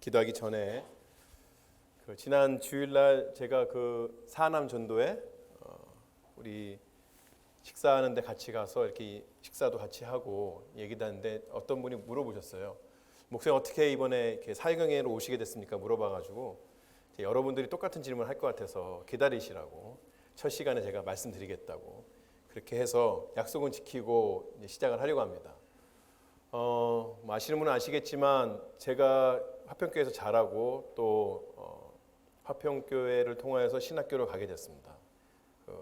기도하기 전에 지난 주일날 제가 사남 전도회 우리 식사하는데 같이 가서 이렇게 식사도 같이 하고 얘기도 하는데 어떤 분이 물어보셨어요. 목사님 어떻게 이번에 이렇게 사회경애로 오시게 됐습니까? 물어봐가지고 여러분들이 똑같은 질문을 할 것 같아서 기다리시라고 첫 시간에 제가 말씀드리겠다고 그렇게 해서 약속은 지키고 이제 시작을 하려고 합니다. 아시는 분은 아시겠지만 제가 화평교회에서 자라고 또 화평교회를 통하여서 신학교를 가게 됐습니다.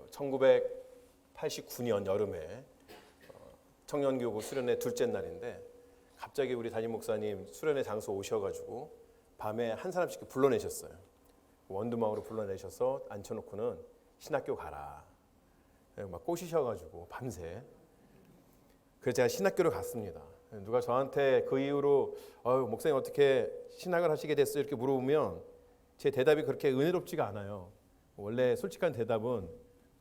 1989년 여름에 청년교구 수련회 둘째 날인데 갑자기 우리 담임 목사님 수련회 장소 오셔가지고 밤에 한 사람씩 불러내셨어요. 원두막으로 불러내셔서 앉혀놓고는 신학교 가라. 막 꼬시셔가지고 밤새. 그래서 제가 신학교를 갔습니다. 누가 저한테 그 이후로 목사님 어떻게 신학을 하시게 됐어요? 이렇게 물어보면 제 대답이 그렇게 은혜롭지가 않아요. 원래 솔직한 대답은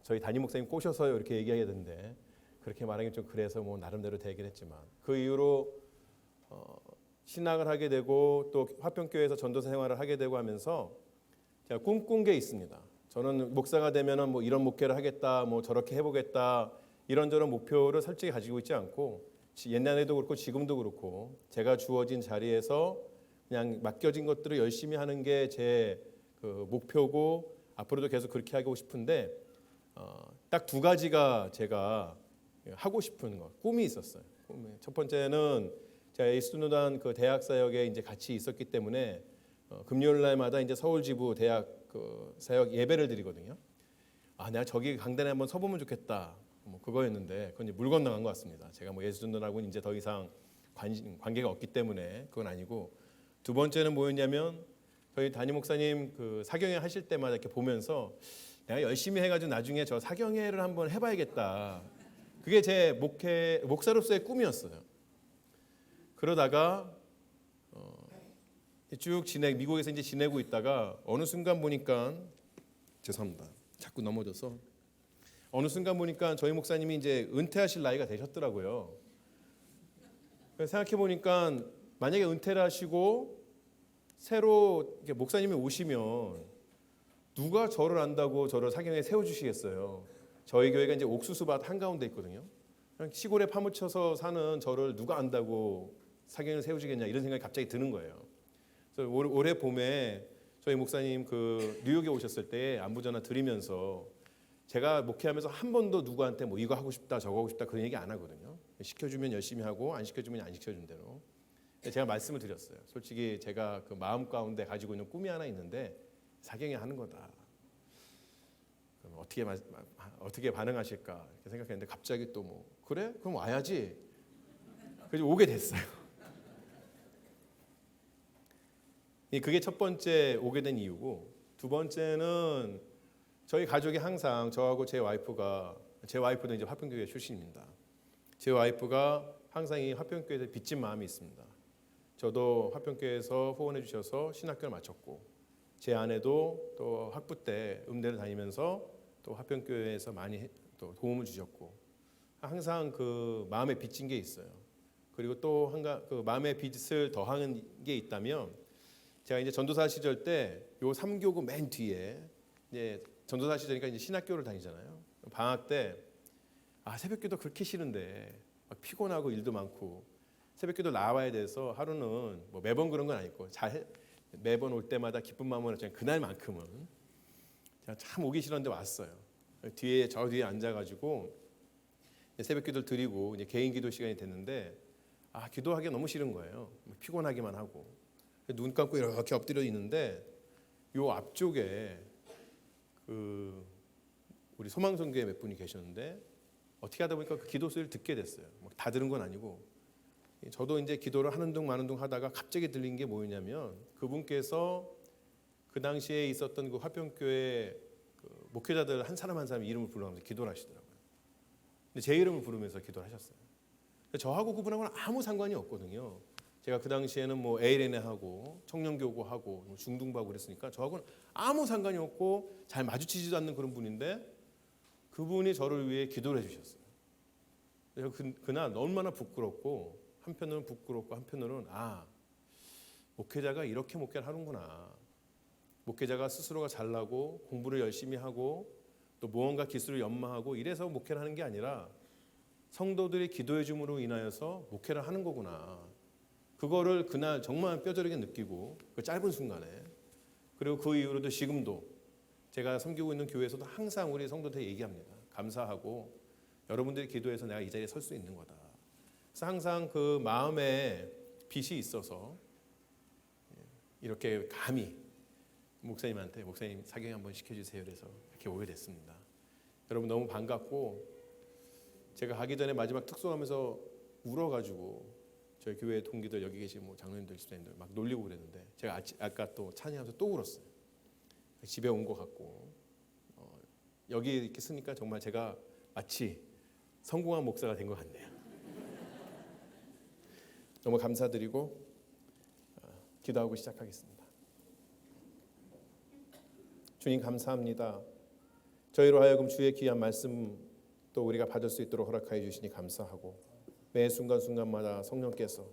저희 담임 목사님 꼬셔서요 이렇게 얘기하게 되는데 그렇게 말하기 좀 그래서 뭐 나름대로 되긴 했지만 그 이후로 신학을 하게 되고 또 화평교회에서 전도사 생활을 하게 되고 하면서 제가 꿈꾼 게 있습니다. 저는 목사가 되면은 뭐 이런 목회를 하겠다, 뭐 저렇게 해보겠다 이런저런 목표를 솔직히 가지고 있지 않고 옛날에도 그렇고 지금도 그렇고 제가 주어진 자리에서 그냥 맡겨진 것들을 열심히 하는 게 제 목표고 앞으로도 계속 그렇게 하고 싶은데 딱 두 가지가 제가 하고 싶은 것, 꿈이 있었어요. 첫 번째는 제가 예수노단 대학 사역에 이제 같이 있었기 때문에 금요일 날마다 이제 서울 지부 대학 사역 예배를 드리거든요. 내가 저기 강단에 한번 서보면 좋겠다. 뭐 그거였는데 그건 이제 물 건너간 것 같습니다. 제가 뭐 예수노단하고는 이제 더 이상 관계가 없기 때문에 그건 아니고 두 번째는 뭐였냐면 저희 담임 목사님 사경회 하실 때마다 이렇게 보면서 내가 열심히 해가지고 나중에 저 사경회를 한번 해봐야겠다. 그게 제 목사로서의 꿈이었어요. 그러다가 쭉 미국에서 이제 지내고 있다가 어느 순간 보니까 죄송합니다. 자꾸 넘어져서 어느 순간 보니까 저희 목사님이 이제 은퇴하실 나이가 되셨더라고요. 생각해 보니까 만약에 은퇴를 하시고 새로 목사님이 오시면 누가 저를 안다고 저를 사경에 세워주시겠어요. 저희 교회가 이제 옥수수밭 한가운데 있거든요. 시골에 파묻혀서 사는 저를 누가 안다고 사경을 세우시겠냐 이런 생각이 갑자기 드는 거예요. 그래서 올해 봄에 저희 목사님 뉴욕에 오셨을 때 안부 전화 드리면서 제가 목회하면서 한 번도 누구한테 뭐 이거 하고 싶다 저거 하고 싶다 그런 얘기 안 하거든요. 시켜주면 열심히 하고 안 시켜주면 안 시켜준 대로. 제가 말씀을 드렸어요. 솔직히 제가 마음 가운데 가지고 있는 꿈이 하나 있는데 사경에 하는 거다. 그럼 어떻게 반응하실까 이렇게 생각했는데 갑자기 또 뭐 그래? 그럼 와야지. 그래서 오게 됐어요. 그게 첫 번째 오게 된 이유고 두 번째는 저희 가족이 항상 저하고 제 와이프도 이제 화평교회 출신입니다. 제 와이프가 항상 이 화평교회에 빚진 마음이 있습니다. 저도 화평교회에서 후원해 주셔서 신학교를 마쳤고 제 아내도 또 학부 때 음대를 다니면서 또 화평교회에서 많이 또 도움을 주셨고 항상 마음에 빚진 게 있어요. 그리고 또 마음의 빚을 더하는 게 있다면 제가 이제 전도사 시절 때 요 3교구 맨 뒤에 이제 전도사 시절이니까 이제 신학교를 다니잖아요. 방학 때 새벽기도 그렇게 싫은데 막 피곤하고 일도 많고 새벽기도 나와야 돼서 하루는 뭐 매번 그런 건 아니고 매번 올 때마다 기쁜 마음으로 그날만큼은 제가 참 오기 싫었는데 왔어요. 저 뒤에 앉아가지고 새벽기도를 드리고 이제 개인기도 시간이 됐는데 기도하기가 너무 싫은 거예요. 피곤하기만 하고 눈 감고 이렇게 엎드려 있는데 요 앞쪽에 우리 소망선교회 몇 분이 계셨는데 어떻게 하다 보니까 기도 소리를 듣게 됐어요. 다 들은 건 아니고 저도 이제 기도를 하는 둥 마는 둥 하다가 갑자기 들린 게 뭐였냐면 그분께서 그 당시에 있었던 화평교회 목회자들 한 사람 한 사람 이름을 부르면서 기도를 하시더라고요. 근데 제 이름을 부르면서 기도를 하셨어요. 저하고 그분하고는 아무 상관이 없거든요. 제가 그 당시에는 뭐 ALN에 하고 청년교구 하고 중등부 하고 그랬으니까 저하고는 아무 상관이 없고 잘 마주치지도 않는 그런 분인데 그분이 저를 위해 기도를 해주셨어요. 그날 얼마나 부끄럽고 한편으로는 부끄럽고 한편으로는 목회자가 이렇게 목회를 하는구나. 목회자가 스스로가 잘나고 공부를 열심히 하고 또 무언가 기술을 연마하고 이래서 목회를 하는 게 아니라 성도들이 기도해 줌으로 인하여서 목회를 하는 거구나. 그거를 그날 정말 뼈저리게 느끼고 그 짧은 순간에, 그리고 그 이후로도 지금도 제가 섬기고 있는 교회에서도 항상 우리 성도들에게 얘기합니다. 감사하고 여러분들이 기도해서 내가 이 자리에 설 수 있는 거다. 그래서 항상 그 마음에 빛이 있어서 이렇게 감히 목사님한테 목사님 사경 한번 시켜주세요 그래서 이렇게 오게 됐습니다. 여러분 너무 반갑고, 제가 가기 전에 마지막 특송하면서 울어가지고 저희 교회 동기들 여기 계신 뭐 장로님들 집사님들 막 놀리고 그랬는데 제가 아까 또 찬양하면서 또 울었어요. 집에 온 것 같고, 여기 이렇게 쓰니까 정말 제가 마치 성공한 목사가 된 것 같네요. 너무 감사드리고 기도하고 시작하겠습니다. 주님 감사합니다. 저희로 하여금 주의 귀한 말씀 또 우리가 받을 수 있도록 허락하여 주시니 감사하고, 매 순간순간마다 성령께서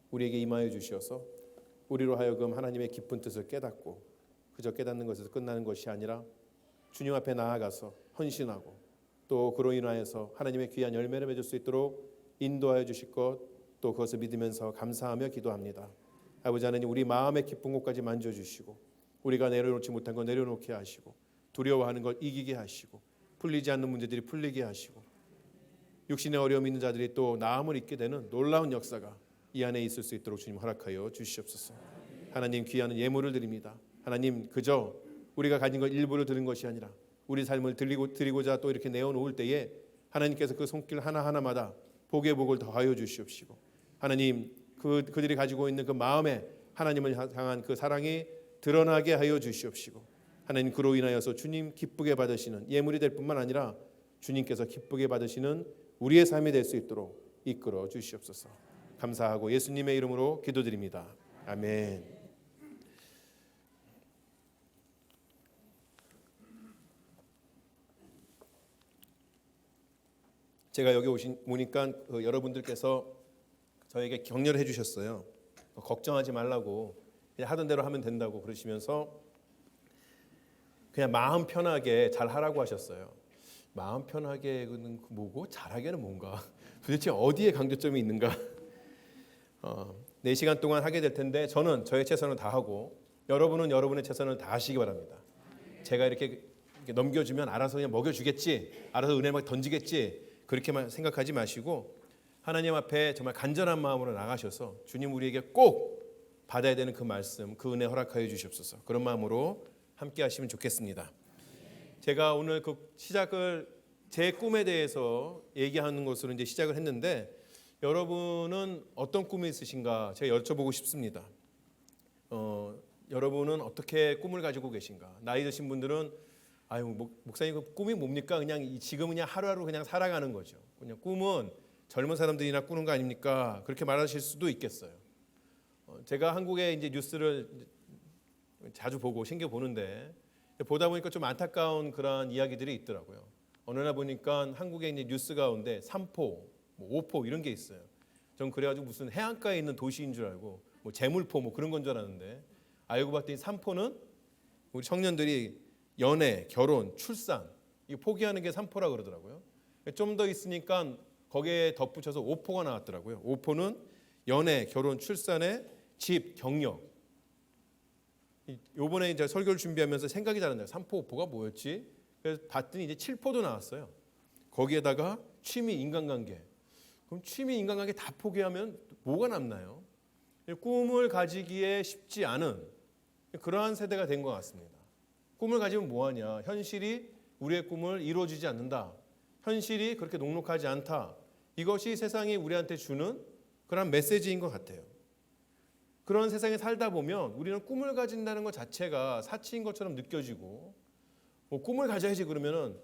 우리에게 임하여 주시어서 우리로 하여금 하나님의 깊은 뜻을 깨닫고 그저 깨닫는 것에서 끝나는 것이 아니라 주님 앞에 나아가서 헌신하고 또 그로 인하여서 하나님의 귀한 열매를 맺을 수 있도록 인도하여 주실 것, 또 그것을 믿으면서 감사하며 기도합니다. 아버지 하나님, 우리 마음의 깊은 곳까지 만져주시고 우리가 내려놓지 못한 거 내려놓게 하시고 두려워하는 걸 이기게 하시고 풀리지 않는 문제들이 풀리게 하시고 육신의 어려움이 있는 자들이 또 나음을 잊게 되는 놀라운 역사가 이 안에 있을 수 있도록 주님 허락하여 주시옵소서. 하나님, 귀한 예물을 드립니다. 하나님, 그저 우리가 가진 것 일부를 드린 것이 아니라 우리 삶을 드리고자 또 이렇게 내어놓을 때에 하나님께서 그 손길 하나하나마다 복의 복을 더하여 주시옵시고, 하나님 그들이 가지고 있는 그 마음에 하나님을 향한 그 사랑이 드러나게 하여 주시옵시고, 하나님 그로 인하여서 주님 기쁘게 받으시는 예물이 될 뿐만 아니라 주님께서 기쁘게 받으시는 우리의 삶이 될 수 있도록 이끌어 주시옵소서. 감사하고 예수님의 이름으로 기도드립니다. 아멘. 제가 여기 오니까 여러분들께서 저에게 격려를 해주셨어요. 걱정하지 말라고, 그냥 하던 대로 하면 된다고 그러시면서 그냥 마음 편하게 잘 하라고 하셨어요. 마음 편하게는 뭐고 잘하게는 뭔가, 도대체 어디에 강조점이 있는가. 4시간 동안 하게 될 텐데 저는 저의 최선을 다하고 여러분은 여러분의 최선을 다하시기 바랍니다. 제가 이렇게 넘겨주면 알아서 그냥 먹여주겠지, 알아서 은혜 막 던지겠지, 그렇게만 생각하지 마시고 하나님 앞에 정말 간절한 마음으로 나가셔서 주님 우리에게 꼭 받아야 되는 그 말씀, 그 은혜 허락하여 주시옵소서. 그런 마음으로 함께 하시면 좋겠습니다. 제가 오늘 그 시작을 제 꿈에 대해서 얘기하는 것으로 이제 시작을 했는데, 여러분은 어떤 꿈이 있으신가 제가 여쭤보고 싶습니다. 여러분은 어떻게 꿈을 가지고 계신가? 나이 드신 분들은 아유 목사님 그 꿈이 뭡니까? 그냥 지금 그냥 하루하루 그냥 살아가는 거죠. 그냥 꿈은 젊은 사람들이나 꾸는 거 아닙니까? 그렇게 말하실 수도 있겠어요. 제가 한국의 이제 뉴스를 자주 보고 챙겨 보는데 보다 보니까 좀 안타까운 그런 이야기들이 있더라고요. 어느 날 보니까 한국의 이제 뉴스 가운데 3포, 뭐 5포 이런 게 있어요. 전 그래가지고 무슨 해안가에 있는 도시인 줄 알고 뭐 재물포 뭐 그런 건 줄 알았는데 알고 봤더니 3포는 우리 청년들이 연애, 결혼, 출산 이거 포기하는 게 3포라 그러더라고요. 좀 더 있으니까 거기에 덧붙여서 5포가 나왔더라고요. 5포는 연애, 결혼, 출산에 집, 경력. 요번에 이제 설교를 준비하면서 생각이 잘 안 나요. 3포, 5포가 뭐였지? 그래서 봤더니 이제 7포도 나왔어요. 거기에다가 취미, 인간관계. 그럼 취미, 인간관계 다 포기하면 뭐가 남나요? 꿈을 가지기에 쉽지 않은 그러한 세대가 된 것 같습니다. 꿈을 가지면 뭐하냐? 현실이 우리의 꿈을 이루어주지 않는다. 현실이 그렇게 녹록하지 않다. 이것이 세상이 우리한테 주는 그런 메시지인 것 같아요. 그런 세상에 살다 보면 우리는 꿈을 가진다는 것 자체가 사치인 것처럼 느껴지고, 뭐 꿈을 가져야지 그러면은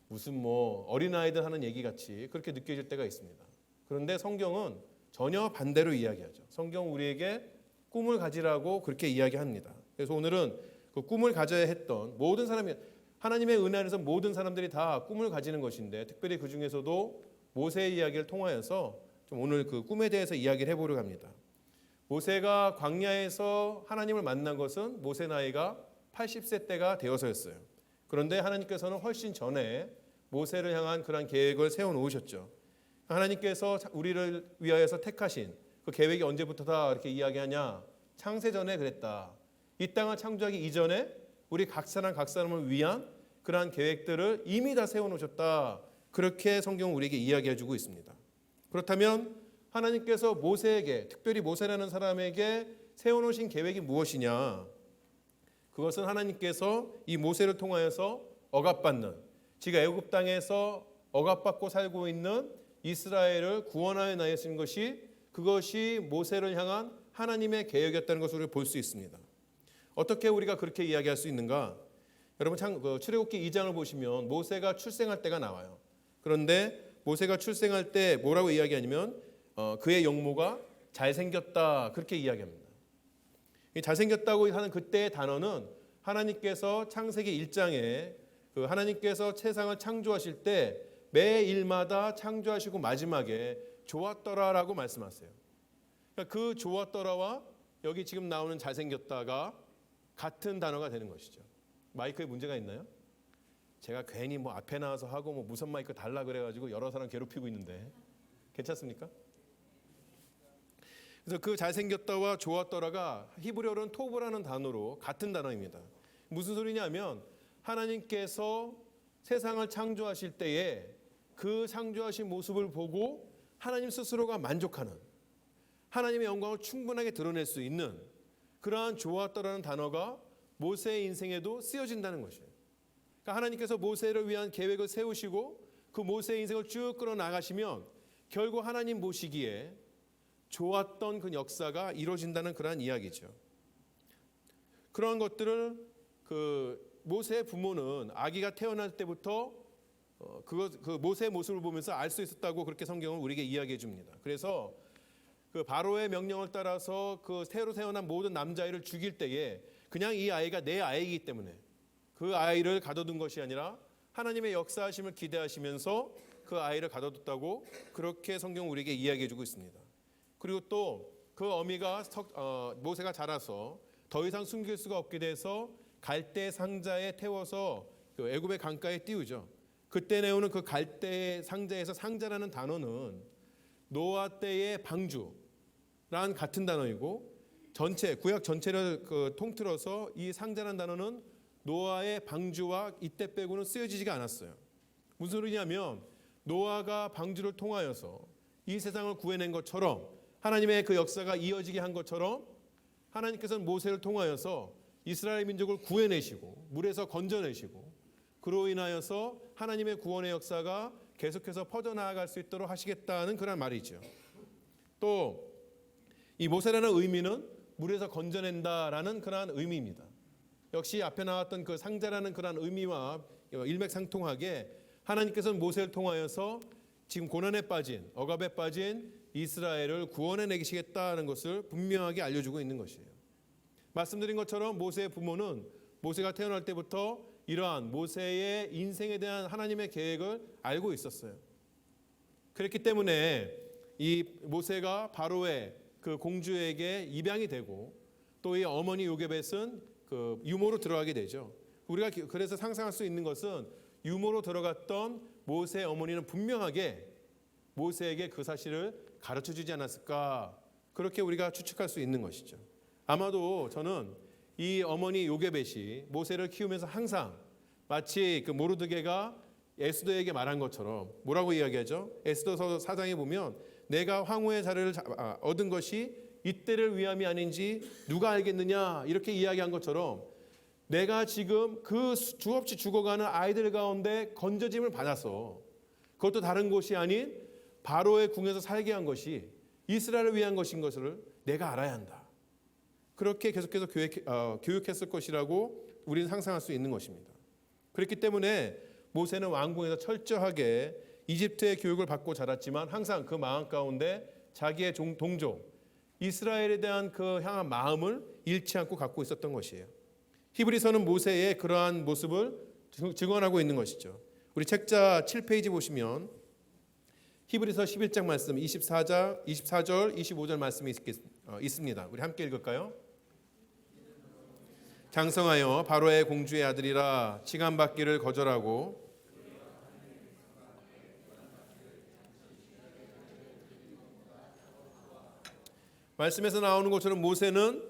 무슨 뭐 어린아이들 하는 얘기 같이 그렇게 느껴질 때가 있습니다. 그런데 성경은 전혀 반대로 이야기하죠. 성경은 우리에게 꿈을 가지라고 그렇게 이야기합니다. 그래서 오늘은 그 꿈을 가져야 했던 모든 사람이, 하나님의 은혜 안에서 모든 사람들이 다 꿈을 가지는 것인데, 특별히 그 중에서도 모세의 이야기를 통하여서 좀 오늘 그 꿈에 대해서 이야기를 해보려고 합니다. 모세가 광야에서 하나님을 만난 것은 모세 나이가 80세 때가 되어서였어요. 그런데 하나님께서는 훨씬 전에 모세를 향한 그런 계획을 세워놓으셨죠. 하나님께서 우리를 위하여서 택하신 그 계획이 언제부터다 이렇게 이야기하냐? 창세전에 그랬다. 이 땅을 창조하기 이전에 우리 각 사람을 위한 그러한 계획들을 이미 다 세워놓으셨다. 그렇게 성경은 우리에게 이야기해주고 있습니다. 그렇다면 하나님께서 모세에게, 특별히 모세라는 사람에게 세워놓으신 계획이 무엇이냐? 그것은 하나님께서 이 모세를 통하여서 억압받는, 지금 애굽 땅에서 억압받고 살고 있는 이스라엘을 구원하여 나신 것이, 그것이 모세를 향한 하나님의 계획이었다는 것을 우리가 볼 수 있습니다. 어떻게 우리가 그렇게 이야기할 수 있는가? 여러분 출애굽기 2장을 보시면 모세가 출생할 때가 나와요. 그런데 모세가 출생할 때 뭐라고 이야기하냐면 그의 영모가 잘생겼다 그렇게 이야기합니다. 이 잘생겼다고 하는 그때의 단어는 하나님께서 창세기 1장에 하나님께서 세상을 창조하실 때 매 일마다 창조하시고 마지막에 좋았더라라고 말씀하세요. 그러니까 그 좋았더라와 여기 지금 나오는 잘생겼다가 같은 단어가 되는 것이죠. 마이크에 문제가 있나요? 제가 괜히 앞에 나와서 하고 무선 마이크 달라 그래가지고 여러 사람 괴롭히고 있는데 괜찮습니까? 그래서 그 잘생겼다와 좋았더라가 히브리어로는 토브라는 단어로 같은 단어입니다. 무슨 소리냐면 하나님께서 세상을 창조하실 때에 그 창조하신 모습을 보고 하나님 스스로가 만족하는, 하나님의 영광을 충분하게 드러낼 수 있는 그러한 좋았더라는 단어가 모세의 인생에도 쓰여진다는 것이에요. 그러니까 하나님께서 모세를 위한 계획을 세우시고 그 모세의 인생을 쭉 끌어나가시면 결국 하나님 보시기에 좋았던 그 역사가 이루어진다는 그러한 이야기죠. 그런 것들을 모세의 부모는 아기가 태어날 때부터 그 모세의 모습을 보면서 알 수 있었다고 그렇게 성경은 우리에게 이야기해 줍니다. 그래서 그 바로의 명령을 따라서 그 새로 태어난 모든 남자아이를 죽일 때에 그냥 이 아이가 내 아이이기 때문에 그 아이를 가둬둔 것이 아니라 하나님의 역사하심을 기대하시면서 그 아이를 가둬뒀다고 그렇게 성경은 우리에게 이야기해 주고 있습니다. 그리고 또 그 어미가 모세가 자라서 더 이상 숨길 수가 없게 돼서 갈대 상자에 태워서 그 애굽의 강가에 띄우죠. 그때 내오는 그 갈대 상자에서 상자라는 단어는 노아 때의 방주란 같은 단어이고 구약 전체를 통틀어서 이 상자라는 단어는 노아의 방주와 이때 빼고는 쓰여지지가 않았어요. 무슨 소리냐면 노아가 방주를 통하여서 이 세상을 구해낸 것처럼 하나님의 그 역사가 이어지게 한 것처럼 하나님께서는 모세를 통하여서 이스라엘 민족을 구해내시고 물에서 건져내시고 그로 인하여서 하나님의 구원의 역사가 계속해서 퍼져나갈 수 있도록 하시겠다는 그런 말이죠. 또 이 모세라는 의미는 물에서 건져낸다라는 그러한 의미입니다. 역시 앞에 나왔던 그 상자라는 그러한 의미와 일맥상통하게 하나님께서는 모세를 통하여서 지금 고난에 빠진, 억압에 빠진 이스라엘을 구원해내시겠다는 것을 분명하게 알려주고 있는 것이에요. 말씀드린 것처럼 모세의 부모는 모세가 태어날 때부터 이러한 모세의 인생에 대한 하나님의 계획을 알고 있었어요. 그렇기 때문에 이 모세가 바로의 그 공주에게 입양이 되고 또 이 어머니 요게벳은 그 유모로 들어가게 되죠. 우리가 그래서 상상할 수 있는 것은 유모로 들어갔던 모세의 어머니는 분명하게 모세에게 그 사실을 가르쳐 주지 않았을까, 그렇게 우리가 추측할 수 있는 것이죠. 아마도 저는 이 어머니 요게벳이 모세를 키우면서 항상 마치 그 모르드게가 에스더에게 말한 것처럼 뭐라고 이야기하죠? 에스더서 4장에 보면 내가 황후의 자리를 얻은 것이 이때를 위함이 아닌지 누가 알겠느냐 이렇게 이야기한 것처럼 내가 지금 그 수없이 죽어가는 아이들 가운데 건져짐을 받아서 그것도 다른 곳이 아닌 바로의 궁에서 살게 한 것이 이스라엘을 위한 것인 것을 내가 알아야 한다. 그렇게 계속해서 교육했을 것이라고 우리는 상상할 수 있는 것입니다. 그렇기 때문에 모세는 왕궁에서 철저하게 이집트의 교육을 받고 자랐지만 항상 그 마음 가운데 자기의 동족 이스라엘에 대한 그 향한 마음을 잃지 않고 갖고 있었던 것이에요. 히브리서는 모세의 그러한 모습을 증언하고 있는 것이죠. 우리 책자 7페이지 보시면 히브리서 11장 말씀 24절, 25절 말씀이 있습니다. 우리 함께 읽을까요? 장성하여 바로의 공주의 아들이라 칭함받기를 거절하고 말씀에서 나오는 것처럼 모세는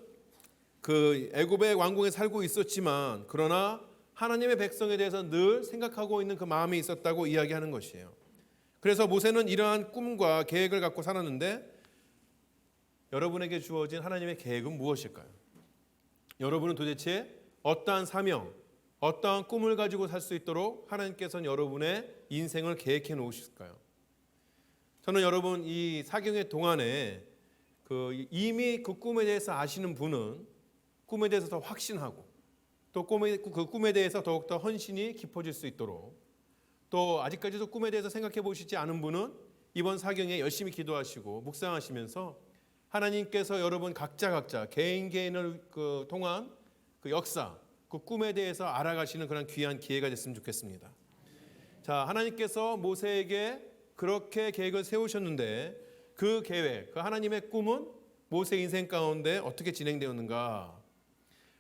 그 애굽의 왕궁에 살고 있었지만 그러나 하나님의 백성에 대해서 늘 생각하고 있는 그 마음이 있었다고 이야기하는 것이에요. 그래서 모세는 이러한 꿈과 계획을 갖고 살았는데 여러분에게 주어진 하나님의 계획은 무엇일까요? 여러분은 도대체 어떠한 사명, 어떠한 꿈을 가지고 살 수 있도록 하나님께서는 여러분의 인생을 계획해 놓으실까요? 저는 여러분 이 사경의 동안에 이미 그 꿈에 대해서 아시는 분은 꿈에 대해서 더 확신하고 또 그 꿈에 대해서 더욱더 헌신이 깊어질 수 있도록 또 아직까지도 꿈에 대해서 생각해 보시지 않은 분은 이번 사경에 열심히 기도하시고 묵상하시면서 하나님께서 여러분 각자 개인을 통한 그 역사, 그 꿈에 대해서 알아가시는 그런 귀한 기회가 됐으면 좋겠습니다. 자, 하나님께서 모세에게 그렇게 계획을 세우셨는데 그 계획, 그 하나님의 꿈은 모세 인생 가운데 어떻게 진행되었는가?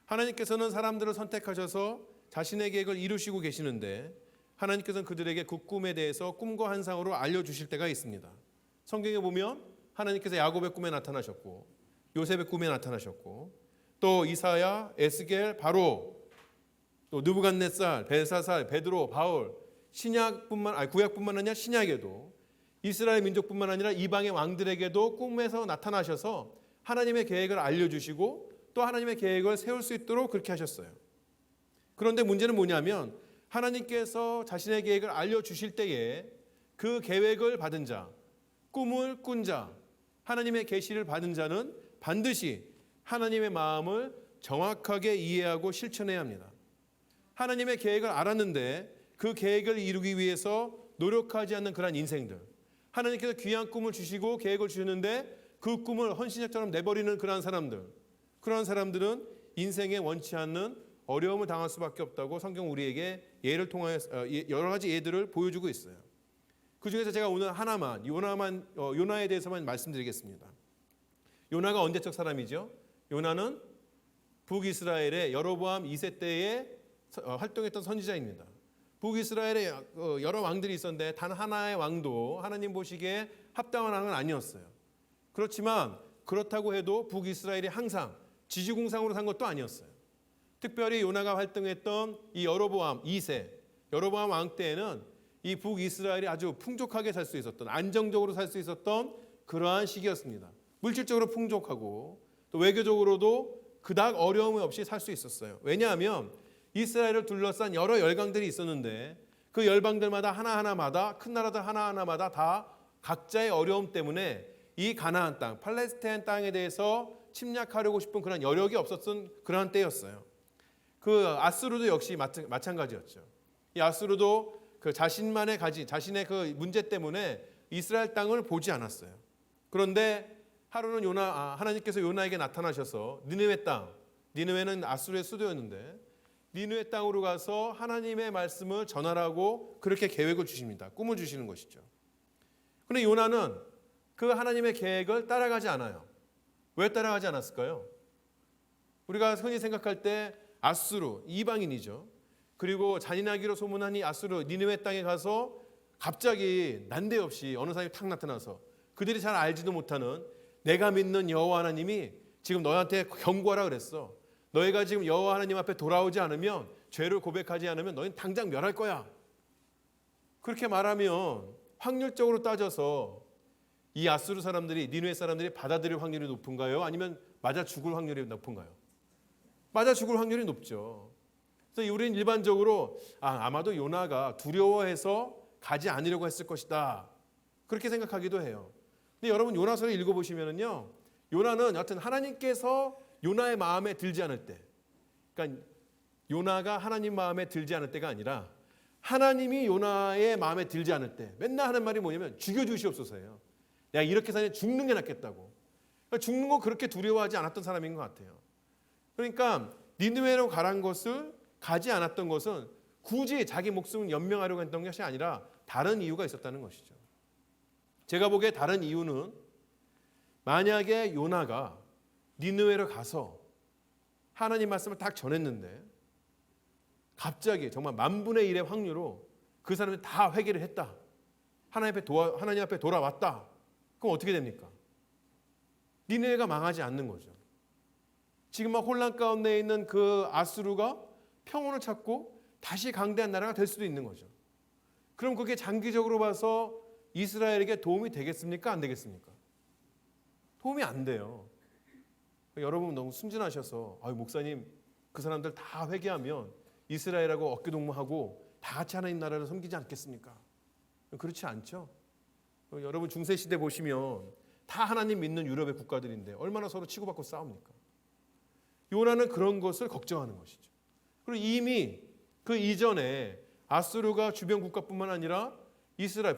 하나님께서는 사람들을 선택하셔서 자신의 계획을 이루시고 계시는데 하나님께서는 그들에게 그 꿈에 대해서 꿈과 환상으로 알려주실 때가 있습니다. 성경에 보면 하나님께서 야곱의 꿈에 나타나셨고 요셉의 꿈에 나타나셨고 또 이사야, 에스겔, 바로 또 느부갓네살, 벨사살, 베드로, 바울 구약뿐만 아니라 신약에도 이스라엘 민족뿐만 아니라 이방의 왕들에게도 꿈에서 나타나셔서 하나님의 계획을 알려주시고 또 하나님의 계획을 세울 수 있도록 그렇게 하셨어요. 그런데 문제는 뭐냐면 하나님께서 자신의 계획을 알려주실 때에 그 계획을 받은 자, 꿈을 꾼 자, 하나님의 계시를 받은 자는 반드시 하나님의 마음을 정확하게 이해하고 실천해야 합니다. 하나님의 계획을 알았는데 그 계획을 이루기 위해서 노력하지 않는 그런 인생들, 하나님께서 귀한 꿈을 주시고 계획을 주셨는데 그 꿈을 헌신약처럼 내버리는 그런 사람들은 인생에 원치 않는 어려움을 당할 수밖에 없다고 성경 우리에게 예를 통하여 여러 가지 예들을 보여주고 있어요. 그 중에서 제가 오늘 요나에 대해서만 말씀드리겠습니다. 요나가 언제적 사람이죠? 요나는 북이스라엘의 여로보암 2세 때에 활동했던 선지자입니다. 북이스라엘에 여러 왕들이 있었는데 단 하나의 왕도 하나님 보시기에 합당한 왕은 아니었어요. 그렇지만 그렇다고 해도 북이스라엘이 항상 지지공상으로 산 것도 아니었어요. 특별히 요나가 활동했던 이 여로보암 2세, 여로보암 왕 때에는 이 북이스라엘이 아주 풍족하게 살 수 있었던, 안정적으로 살 수 있었던 그러한 시기였습니다. 물질적으로 풍족하고 또 외교적으로도 그닥 어려움 없이 살 수 있었어요. 왜냐하면 이스라엘을 둘러싼 여러 열강들이 있었는데 그 열방들마다 하나하나마다 큰 나라들 하나하나마다 다 각자의 어려움 때문에 이 가나안 땅, 팔레스타인 땅에 대해서 침략하려고 싶은 그런 여력이 없었던 그러한 때였어요. 그 아수르도 역시 마찬가지였죠. 이 아수르도 그 자신의 그 문제 때문에 이스라엘 땅을 보지 않았어요. 그런데 하루는 하나님께서 요나에게 나타나셔서 니느웨 땅, 니느웨는 아수르의 수도였는데 니느웨 땅으로 가서 하나님의 말씀을 전하라고 그렇게 계획을 주십니다. 꿈을 주시는 것이죠. 그런데 요나는 그 하나님의 계획을 따라가지 않아요. 왜 따라가지 않았을까요? 우리가 흔히 생각할 때 아수르, 이방인이죠. 그리고 잔인하기로 소문한 이 아수르, 니느웨 땅에 가서 갑자기 난데없이 어느 사람이 탁 나타나서 그들이 잘 알지도 못하는 내가 믿는 여호와 하나님이 지금 너한테 경고하라 그랬어. 너희가 지금 여호와 하나님 앞에 돌아오지 않으면, 죄를 고백하지 않으면 너희는 당장 멸할 거야. 그렇게 말하면 확률적으로 따져서 이 아수르 사람들이, 니느웨 사람들이 받아들일 확률이 높은가요? 아니면 맞아 죽을 확률이 높은가요? 맞아 죽을 확률이 높죠. 그래서 우리는 일반적으로 아마도 요나가 두려워해서 가지 않으려고 했을 것이다, 그렇게 생각하기도 해요. 근데 여러분 요나서를 읽어보시면은요, 요나는 여하튼 하나님께서 요나의 마음에 들지 않을 때, 그러니까 요나가 하나님 마음에 들지 않을 때가 아니라 하나님이 요나의 마음에 들지 않을 때 맨날 하는 말이 뭐냐면 죽여주시옵소서예요. 내가 이렇게 사니 죽는 게 낫겠다고. 그러니까 죽는 거 그렇게 두려워하지 않았던 사람인 것 같아요. 그러니까 니느웨로 가지 않았던 것은 굳이 자기 목숨을 연명하려고 했던 것이 아니라 다른 이유가 있었다는 것이죠. 제가 보기에 다른 이유는 만약에 요나가 니느웨로 가서 하나님 말씀을 딱 전했는데 갑자기 정말 1,000,000,000의 확률로 그 사람이 다 회개를 했다. 하나님 앞에 돌아왔다. 그럼 어떻게 됩니까? 니느웨가 망하지 않는 거죠. 지금 막 혼란 가운데 있는 그 아수르가 평온을 찾고 다시 강대한 나라가 될 수도 있는 거죠. 그럼 그게 장기적으로 봐서 이스라엘에게 도움이 되겠습니까? 안 되겠습니까? 도움이 안 돼요. 여러분 너무 순진하셔서 목사님 그 사람들 다 회개하면 이스라엘하고 어깨동무하고 다 같이 하나님 나라를 섬기지 않겠습니까? 그렇지 않죠. 여러분 중세시대 보시면 다 하나님 믿는 유럽의 국가들인데 얼마나 서로 치고받고 싸웁니까? 요나는 그런 것을 걱정하는 것이죠. 그리고 이미 그 이전에 아수르가 주변 국가뿐만 아니라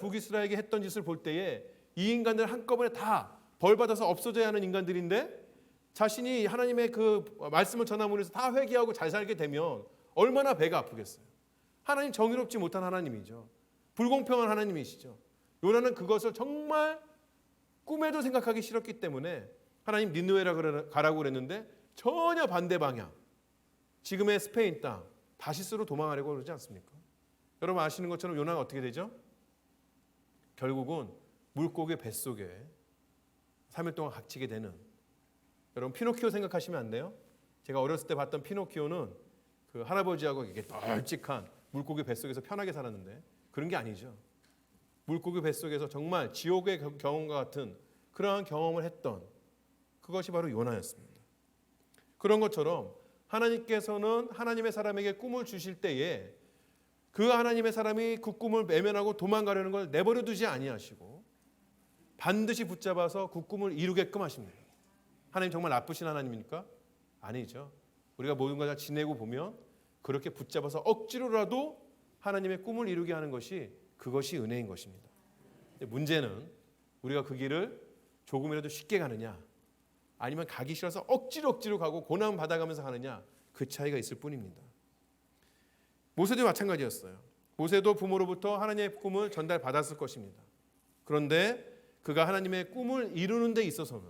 북이스라엘에게 했던 짓을 볼 때에 이 인간들 한꺼번에 다 벌받아서 없어져야 하는 인간들인데 자신이 하나님의 그 말씀을 전함으로 해서 다 회개하고 잘 살게 되면 얼마나 배가 아프겠어요. 하나님 정의롭지 못한 하나님이죠. 불공평한 하나님이시죠. 요나는 그것을 정말 꿈에도 생각하기 싫었기 때문에 하나님 니느웨라 가라고 그랬는데 전혀 반대 방향. 지금의 스페인 땅 다시스로 도망하려고 그러지 않습니까? 여러분 아시는 것처럼 요나가 어떻게 되죠? 결국은 물고기 뱃속에 3일 동안 갇히게 되는. 여러분 피노키오 생각하시면 안 돼요? 제가 어렸을 때 봤던 피노키오는 그 할아버지하고 이게 널찍한 물고기 뱃속에서 편하게 살았는데 그런 게 아니죠. 물고기 뱃속에서 정말 지옥의 경험과 같은 그러한 경험을 했던 그것이 바로 요나였습니다. 그런 것처럼 하나님께서는 하나님의 사람에게 꿈을 주실 때에 그 하나님의 사람이 그 꿈을 외면하고 도망가려는 걸 내버려 두지 아니하시고 반드시 붙잡아서 그 꿈을 이루게끔 하십니다. 하나님 정말 나쁘신 하나님입니까? 아니죠. 우리가 모든 걸 다 지내고 보면 그렇게 붙잡아서 억지로라도 하나님의 꿈을 이루게 하는 것이 그것이 은혜인 것입니다. 문제는 우리가 그 길을 조금이라도 쉽게 가느냐 아니면 가기 싫어서 억지로 가고 고난 받아가면서 가느냐 그 차이가 있을 뿐입니다. 모세도 마찬가지였어요. 모세도 부모로부터 하나님의 꿈을 전달받았을 것입니다. 그런데 그가 하나님의 꿈을 이루는 데 있어서는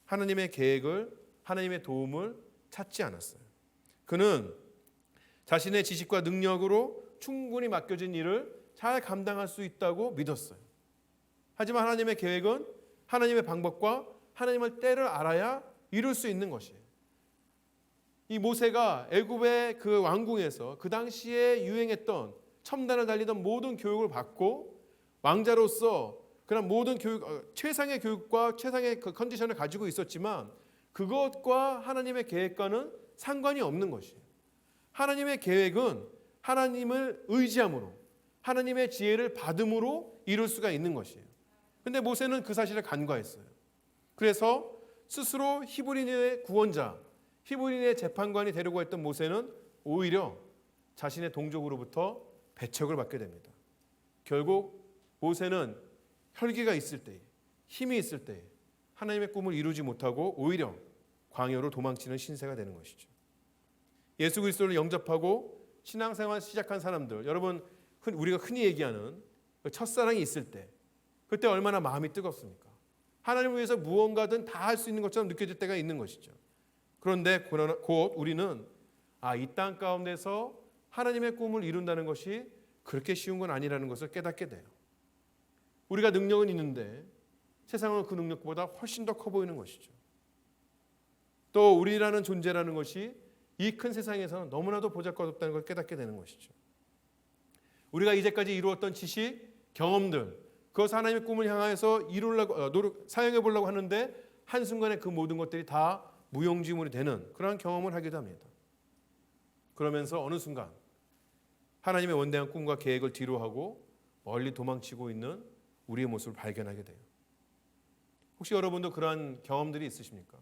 하나님의 계획을 하나님의 도움을 찾지 않았어요. 그는 자신의 지식과 능력으로 충분히 맡겨진 일을 잘 감당할 수 있다고 믿었어요. 하지만 하나님의 계획은 하나님의 방법과 하나님의 때를 알아야 이룰 수 있는 것이에요. 이 모세가 애굽의 그 왕궁에서 그 당시에 유행했던 첨단을 달리던 모든 교육을 받고 왕자로서 그런 모든 최상의 교육과 최상의 그 컨디션을 가지고 있었지만 그것과 하나님의 계획과는 상관이 없는 것이에요. 하나님의 계획은 하나님을 의지함으로 하나님의 지혜를 받음으로 이룰 수가 있는 것이에요. 그런데 모세는 그 사실을 간과했어요. 그래서 스스로 히브리인의 구원자, 히브리인의 재판관이 되려고 했던 모세는 오히려 자신의 동족으로부터 배척을 받게 됩니다. 결국 모세는 혈기가 있을 때에, 힘이 있을 때에 하나님의 꿈을 이루지 못하고 오히려 광야로 도망치는 신세가 되는 것이죠. 예수 그리스도를 영접하고 신앙생활 시작한 사람들, 여러분 우리가 흔히 얘기하는 첫사랑이 있을 때 그때 얼마나 마음이 뜨겁습니까? 하나님을 위해서 무언가든 다 할 수 있는 것처럼 느껴질 때가 있는 것이죠. 그런데 곧 우리는 이 땅 가운데서 하나님의 꿈을 이룬다는 것이 그렇게 쉬운 건 아니라는 것을 깨닫게 돼요. 우리가 능력은 있는데 세상은 그 능력보다 훨씬 더 커 보이는 것이죠. 또 우리라는 존재라는 것이 이 큰 세상에서는 너무나도 보잘것없다는 걸 깨닫게 되는 것이죠. 우리가 이제까지 이루었던 지식, 경험들, 그것을 하나님의 꿈을 향해서 사용해 보려고 하는데 한순간에 그 모든 것들이 다 무용지물이 되는 그런 경험을 하기도 합니다. 그러면서 어느 순간 하나님의 원대한 꿈과 계획을 뒤로하고 멀리 도망치고 있는 우리의 모습을 발견하게 돼요. 혹시 여러분도 그러한 경험들이 있으십니까?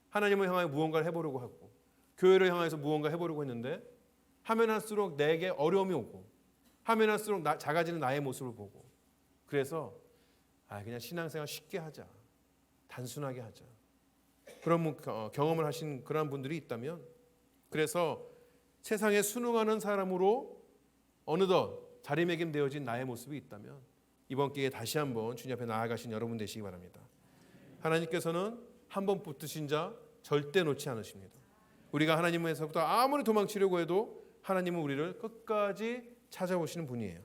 하나님을 향하여 무언가를 해보려고 하고 교회를 향해서 무언가 해보려고 했는데 하면 할수록 내게 어려움이 오고 하면 할수록 작아지는 나의 모습을 보고 그래서 그냥 신앙생활 쉽게 하자, 단순하게 하자 그런 경험을 하신 그런 분들이 있다면 그래서 세상에 순응하는 사람으로 어느덧 자리매김되어진 나의 모습이 있다면 이번 기회에 다시 한번 주님 앞에 나아가신 여러분 되시기 바랍니다. 하나님께서는 한 번 붙드신 자 절대 놓지 않으십니다. 우리가 하나님에서부터 아무리 도망치려고 해도 하나님은 우리를 끝까지 찾아오시는 분이에요.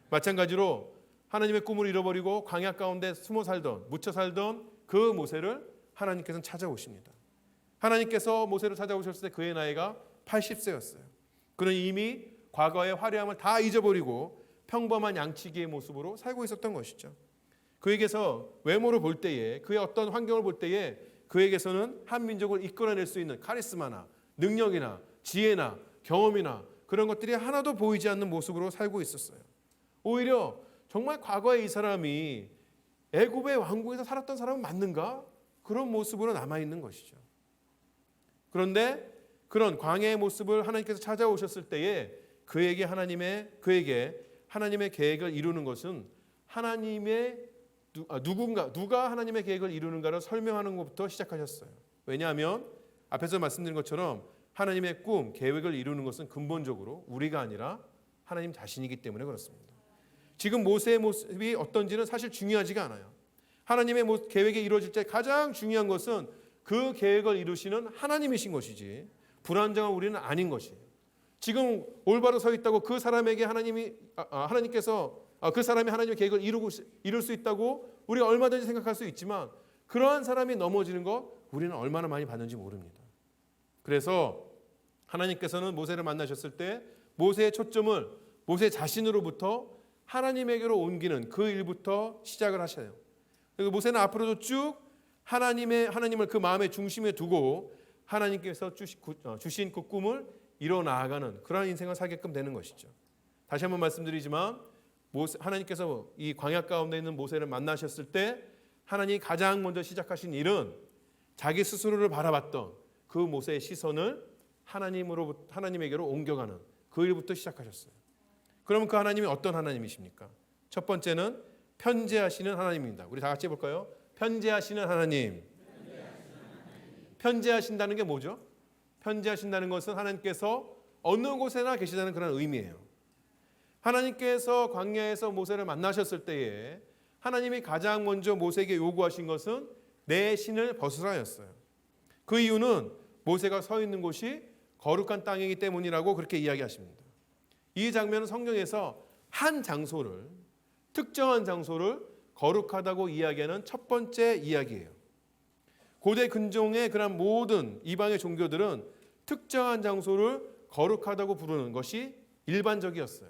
마찬가지로 하나님의 꿈을 잃어버리고 광야 가운데 숨어 살던, 묻혀 살던 그 모세를 하나님께서는 찾아오십니다. 하나님께서 모세를 찾아오셨을 때 그의 나이가 80세였어요. 그는 이미 과거의 화려함을 다 잊어버리고 평범한 양치기의 모습으로 살고 있었던 것이죠. 그에게서 외모를 볼 때에, 그의 어떤 환경을 볼 때에 그에게서는 한 민족을 이끌어낼 수 있는 카리스마나 능력이나 지혜나 경험이나 그런 것들이 하나도 보이지 않는 모습으로 살고 있었어요. 오히려 정말 과거에 이 사람이 애굽의 왕국에서 살았던 사람은 맞는가? 그런 모습으로 남아있는 것이죠. 그런데 그런 광야의 모습을 하나님께서 찾아오셨을 때에 그에게 하나님의 계획을 이루는 것은 누가 하나님의 계획을 이루는가를 설명하는 것부터 시작하셨어요. 왜냐하면 앞에서 말씀드린 것처럼 하나님의 꿈, 계획을 이루는 것은 근본적으로 우리가 아니라 하나님 자신이기 때문에 그렇습니다. 지금 모세의 모습이 어떤지는 사실 중요하지가 않아요. 하나님의 계획이 이루어질 때 가장 중요한 것은 그 계획을 이루시는 하나님이신 것이지 불완전한 우리는 아닌 것이에요. 지금 올바로 서 있다고 그 사람에게 하나님께서 그 사람이 하나님의 계획을 이룰 수 있다고 우리가 얼마든지 생각할 수 있지만 그러한 사람이 넘어지는 것 우리는 얼마나 많이 봤는지 모릅니다. 그래서 하나님께서는 모세를 만나셨을 때 모세의 초점을 모세 자신으로부터 하나님에게로 옮기는 그 일부터 시작을 하셔요. 그리고 모세는 앞으로도 쭉 하나님을 그 마음의 중심에 두고 하나님께서 주신 그 꿈을 이뤄 나아가는 그러한 인생을 살게끔 되는 것이죠. 다시 한번 말씀드리지만 하나님께서 이 광야 가운데 있는 모세를 만나셨을 때 하나님이 가장 먼저 시작하신 일은 자기 스스로를 바라봤던 그 모세의 시선을 하나님에게로 옮겨가는 그 일부터 시작하셨어요. 그러면 그 하나님이 어떤 하나님이십니까? 첫 번째는 편재하시는 하나님입니다. 우리 다 같이 해볼까요? 편재하시는 하나님. 편재하신다는 게 뭐죠? 편재하신다는 것은 하나님께서 어느 곳에나 계시다는 그런 의미예요. 하나님께서 광야에서 모세를 만나셨을 때에 하나님이 가장 먼저 모세에게 요구하신 것은 내 신을 벗으라였어요. 그 이유는 모세가 서 있는 곳이 거룩한 땅이기 때문이라고 그렇게 이야기하십니다. 이 장면은 성경에서 특정한 장소를 거룩하다고 이야기하는 첫 번째 이야기예요. 고대 근종의 그런 모든 이방의 종교들은 특정한 장소를 거룩하다고 부르는 것이 일반적이었어요.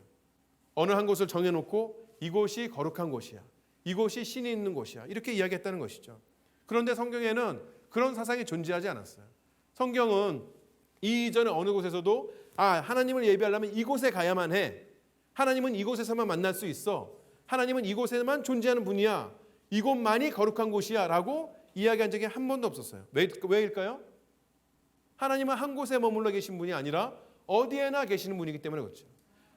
어느 한 곳을 정해놓고 이곳이 거룩한 곳이야, 이곳이 신이 있는 곳이야, 이렇게 이야기했다는 것이죠. 그런데 성경에는 그런 사상이 존재하지 않았어요. 성경은 이전에 어느 곳에서도 하나님을 예배하려면 이곳에 가야만 해, 하나님은 이곳에서만 만날 수 있어, 하나님은 이곳에만 존재하는 분이야, 이곳만이 거룩한 곳이야 라고 이야기한 적이 한 번도 없었어요. 왜일까요? 하나님은 한 곳에 머물러 계신 분이 아니라 어디에나 계시는 분이기 때문에 그렇죠.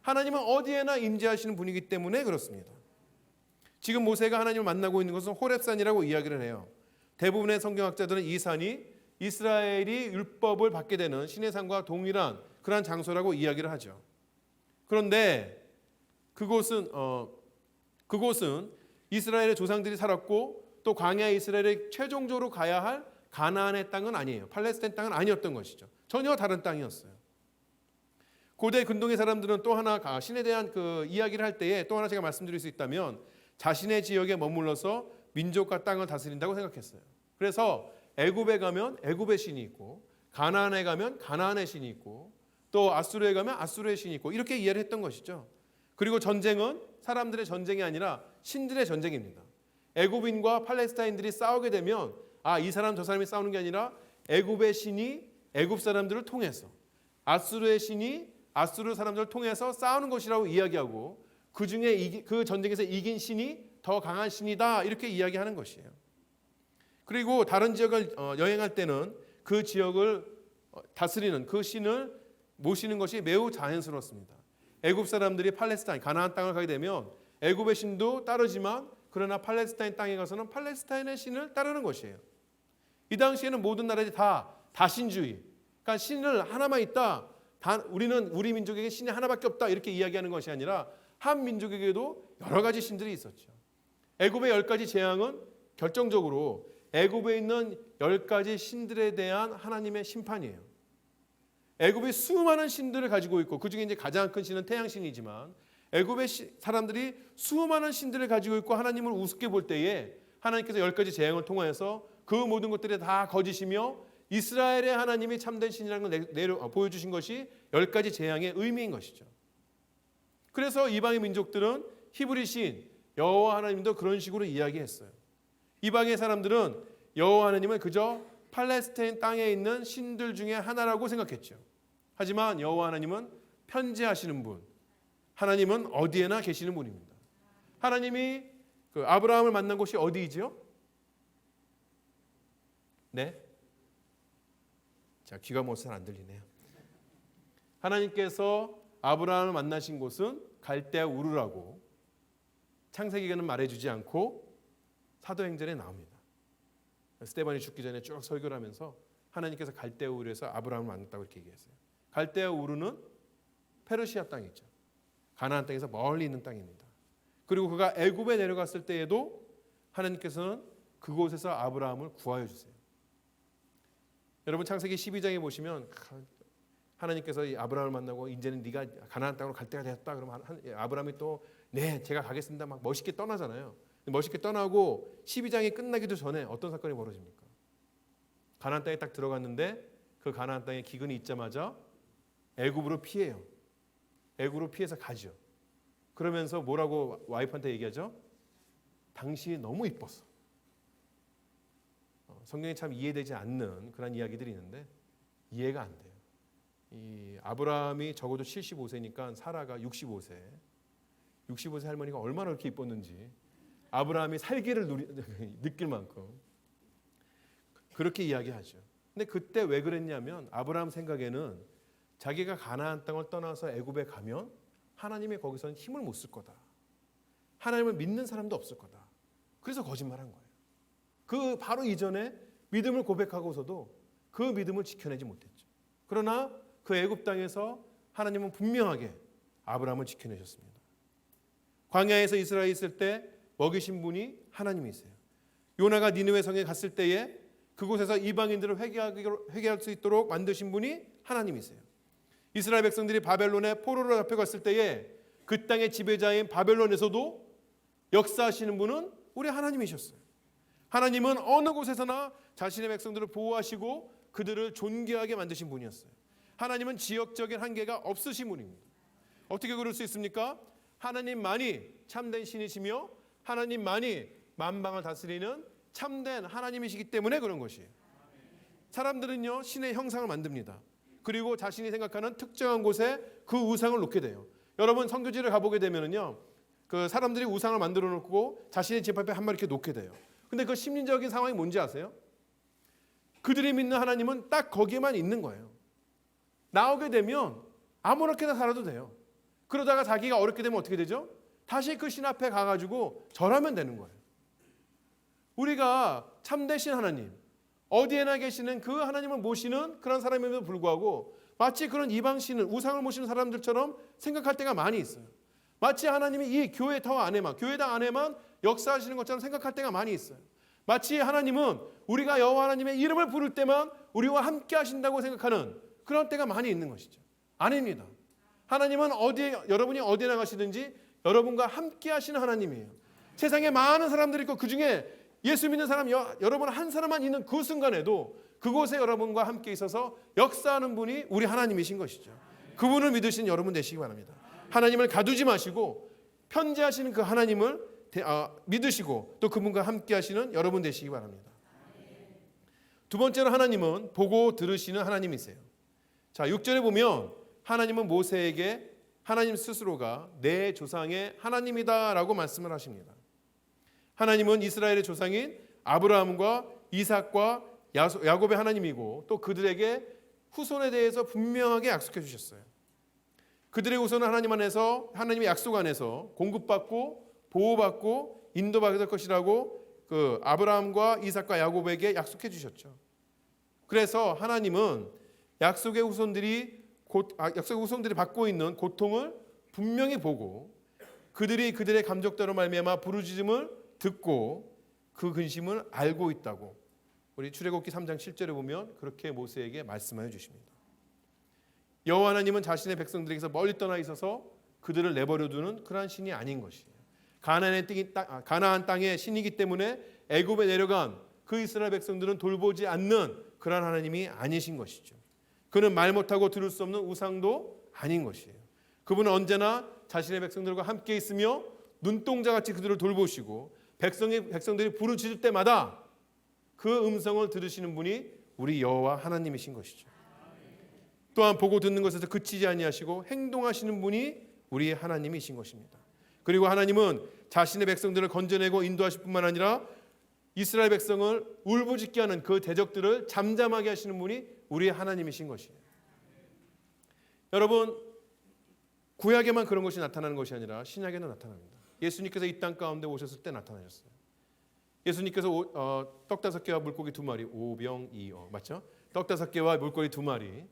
하나님은 어디에나 임재하시는 분이기 때문에 그렇습니다. 지금 모세가 하나님을 만나고 있는 것은 호렙산이라고 이야기를 해요. 대부분의 성경학자들은 이 산이 이스라엘이 율법을 받게 되는 시내산과 동일한 그러한 장소라고 이야기를 하죠. 그런데 그곳은 이스라엘의 조상들이 살았고 또 광야의 이스라엘이 최종적으로 가야 할 가나안의 땅은 아니에요. 팔레스타인 땅은 아니었던 것이죠. 전혀 다른 땅이었어요. 고대 근동의 사람들은 또 하나 신에 대한 그 이야기를 할 때에 또 하나 제가 말씀드릴 수 있다면 자신의 지역에 머물러서 민족과 땅을 다스린다고 생각했어요. 그래서 애굽에 가면 애굽의 신이 있고 가나안에 가면 가나안의 신이 있고 또 아수르에 가면 아수르의 신이 있고 이렇게 이해를 했던 것이죠. 그리고 전쟁은 사람들의 전쟁이 아니라 신들의 전쟁입니다. 애굽인과 팔레스타인들이 싸우게 되면 이 사람 저 사람이 싸우는 게 아니라 애굽의 신이 애굽 사람들을 통해서 아수르의 신이 아수르 사람들을 통해서 싸우는 것이라고 이야기하고 그중에 그 전쟁에서 이긴 신이 더 강한 신이다 이렇게 이야기하는 것이에요. 그리고 다른 지역을 여행할 때는 그 지역을 다스리는 그 신을 모시는 것이 매우 자연스럽습니다. 애굽 사람들이 팔레스타인 가나안 땅을 가게 되면 애굽의 신도 따르지만 그러나 팔레스타인 땅에 가서는 팔레스타인의 신을 따르는 것이에요. 이 당시에는 모든 나라들이 다 다신주의, 그러니까 신을 하나만 있다, 우리는 우리 민족에게 신이 하나밖에 없다 이렇게 이야기하는 것이 아니라 한 민족에게도 여러 가지 신들이 있었죠. 애굽의 10가지 재앙은 결정적으로 애굽에 있는 10가지 신들에 대한 하나님의 심판이에요. 애굽이 수많은 신들을 가지고 있고 그중에 이제 가장 큰 신은 태양신이지만 애굽의 사람들이 수많은 신들을 가지고 있고 하나님을 우습게 볼 때에 하나님께서 10가지 재앙을 통하여서 그 모든 것들이 다 거짓이며 이스라엘의 하나님이 참된 신이라는 걸 보여주신 것이 10가지 재앙의 의미인 것이죠. 그래서 이방의 민족들은 히브리 신 여호와 하나님도 그런 식으로 이야기했어요. 이방의 사람들은 여호와 하나님은 그저 팔레스타인 땅에 있는 신들 중에 하나라고 생각했죠. 하지만 여호와 하나님은 편재하시는 분, 하나님은 어디에나 계시는 분입니다. 하나님이 그 아브라함을 만난 곳이 어디이죠? 네? 자, 귀가 뭐 잘 안 들리네요. 하나님께서 아브라함을 만나신 곳은 갈대아 우르라고 창세기에는 말해주지 않고 사도행전에 나옵니다. 스데반이 죽기 전에 쭉 설교를 하면서 하나님께서 갈대아 우르에서 아브라함을 만났다고 이렇게 얘기했어요. 갈대아 우르는 페르시아 땅이죠. 가나안 땅에서 멀리 있는 땅입니다. 그리고 그가 애굽에 내려갔을 때에도 하나님께서는 그곳에서 아브라함을 구하여 주세요. 여러분 창세기 12장에 보시면 하나님께서 이 아브라함을 만나고 이제는 네가 가나안 땅으로 갈 때가 되었다. 그러면 아브라함이 또 네, 제가 가겠습니다. 막 멋있게 떠나잖아요. 멋있게 떠나고 12장이 끝나기도 전에 어떤 사건이 벌어집니까? 가나안 땅에 딱 들어갔는데 그 가나안 땅에 기근이 있자마자 애굽으로 피해요. 애굽으로 피해서 가죠. 그러면서 뭐라고 와이프한테 얘기하죠? 당신이 너무 이뻤어. 성경에 참 이해되지 않는 그런 이야기들이 있는데 이해가 안 돼요. 이 아브라함이 적어도 75세니까 사라가 65세. 65세 할머니가 얼마나 그렇게 이뻤는지 아브라함이 살기를 느낄 만큼 그렇게 이야기하죠. 근데 그때 왜 그랬냐면 아브라함 생각에는 자기가 가나안 땅을 떠나서 애굽에 가면 하나님이 거기서는 힘을 못 쓸 거다. 하나님을 믿는 사람도 없을 거다. 그래서 거짓말한 거예요. 그 바로 이전에 믿음을 고백하고서도 그 믿음을 지켜내지 못했죠. 그러나 그 애굽 땅에서 하나님은 분명하게 아브라함을 지켜내셨습니다. 광야에서 이스라엘이 있을 때 먹이신 분이 하나님이세요. 요나가 니느웨 성에 갔을 때에 그곳에서 이방인들을 회개할 수 있도록 만드신 분이 하나님이세요. 이스라엘 백성들이 바벨론에 포로로 잡혀갔을 때에 그 땅의 지배자인 바벨론에서도 역사하시는 분은 우리 하나님이셨어요. 하나님은 어느 곳에서나 자신의 백성들을 보호하시고 그들을 존귀하게 만드신 분이었어요. 하나님은 지역적인 한계가 없으신 분입니다. 어떻게 그럴 수 있습니까? 하나님만이 참된 신이시며 하나님만이 만방을 다스리는 참된 하나님이시기 때문에 그런 것이에요. 사람들은요 신의 형상을 만듭니다. 그리고 자신이 생각하는 특정한 곳에 그 우상을 놓게 돼요. 여러분 선교지를 가보게 되면은요 그 사람들이 우상을 만들어 놓고 자신의 집 앞에 한 마리 이렇게 놓게 돼요. 근데 그 심리적인 상황이 뭔지 아세요? 그들이 믿는 하나님은 딱 거기에만 있는 거예요. 나오게 되면 아무렇게나 살아도 돼요. 그러다가 자기가 어렵게 되면 어떻게 되죠? 다시 그 신 앞에 가가지고 절하면 되는 거예요. 우리가 참되신 하나님, 어디에나 계시는 그 하나님을 모시는 그런 사람임에도 불구하고 마치 그런 이방신을 우상을 모시는 사람들처럼 생각할 때가 많이 있어요. 마치 하나님이 이 교회당 안에만 역사하시는 것처럼 생각할 때가 많이 있어요. 마치 하나님은 우리가 여호와 하나님의 이름을 부를 때만 우리와 함께 하신다고 생각하는 그런 때가 많이 있는 것이죠. 아닙니다. 하나님은 여러분이 어디에 나가시든지 여러분과 함께 하시는 하나님이에요. 세상에 많은 사람들이 있고 그중에 예수 믿는 사람 여러분 한 사람만 있는 그 순간에도 그곳에 여러분과 함께 있어서 역사하는 분이 우리 하나님이신 것이죠. 그분을 믿으신 여러분 되시기 바랍니다. 하나님을 가두지 마시고 편재하시는 그 하나님을 믿으시고 또 그분과 함께 하시는 여러분 되시기 바랍니다. 두 번째로 하나님은 보고 들으시는 하나님이세요. 자, 6절에 보면 하나님은 모세에게 하나님 스스로가 내 조상의 하나님이다라고 말씀을 하십니다. 하나님은 이스라엘의 조상인 아브라함과 이삭과 야곱의 하나님이고 또 그들에게 후손에 대해서 분명하게 약속해 주셨어요. 그들의 후손은 하나님 안에서 하나님의 약속 안에서 공급받고 보호받고 인도받을 것이라고 그 아브라함과 이삭과 야곱에게 약속해 주셨죠. 그래서 하나님은 약속의 후손들이 받고 있는 고통을 분명히 보고 그들이 그들의 감정대로 말미암아 부르짖음을 듣고 그 근심을 알고 있다고 우리 출애굽기 3장 7절에 보면 그렇게 모세에게 말씀하여 주십니다. 여호와 하나님은 자신의 백성들에게서 멀리 떠나 있어서 그들을 내버려 두는 그러한 신이 아닌 것이에요. 가나안 땅의 신이기 때문에 애굽에 내려간 그 이스라엘 백성들은 돌보지 않는 그러한 하나님이 아니신 것이죠. 그는 말 못하고 들을 수 없는 우상도 아닌 것이에요. 그분은 언제나 자신의 백성들과 함께 있으며 눈동자같이 그들을 돌보시고 백성들이 부르짖을 때마다 그 음성을 들으시는 분이 우리 여호와 하나님이신 것이죠. 또한 보고 듣는 것에서 그치지 아니하시고 행동하시는 분이 우리 하나님이신 것입니다. 그리고 하나님은 자신의 백성들을 건져내고 인도하실 뿐만 아니라 이스라엘 백성을 울부짖게 하는 그 대적들을 잠잠하게 하시는 분이 우리 하나님이신 것이에요. 여러분, 구약에만 그런 것이 나타나는 것이 아니라 신약에도 나타납니다. 예수님께서 이 땅 가운데 오셨을 때 나타나셨어요. 예수님께서 떡 5개와 물고기 2마리, 오병이어 맞죠? 떡 5개와 물고기 2마리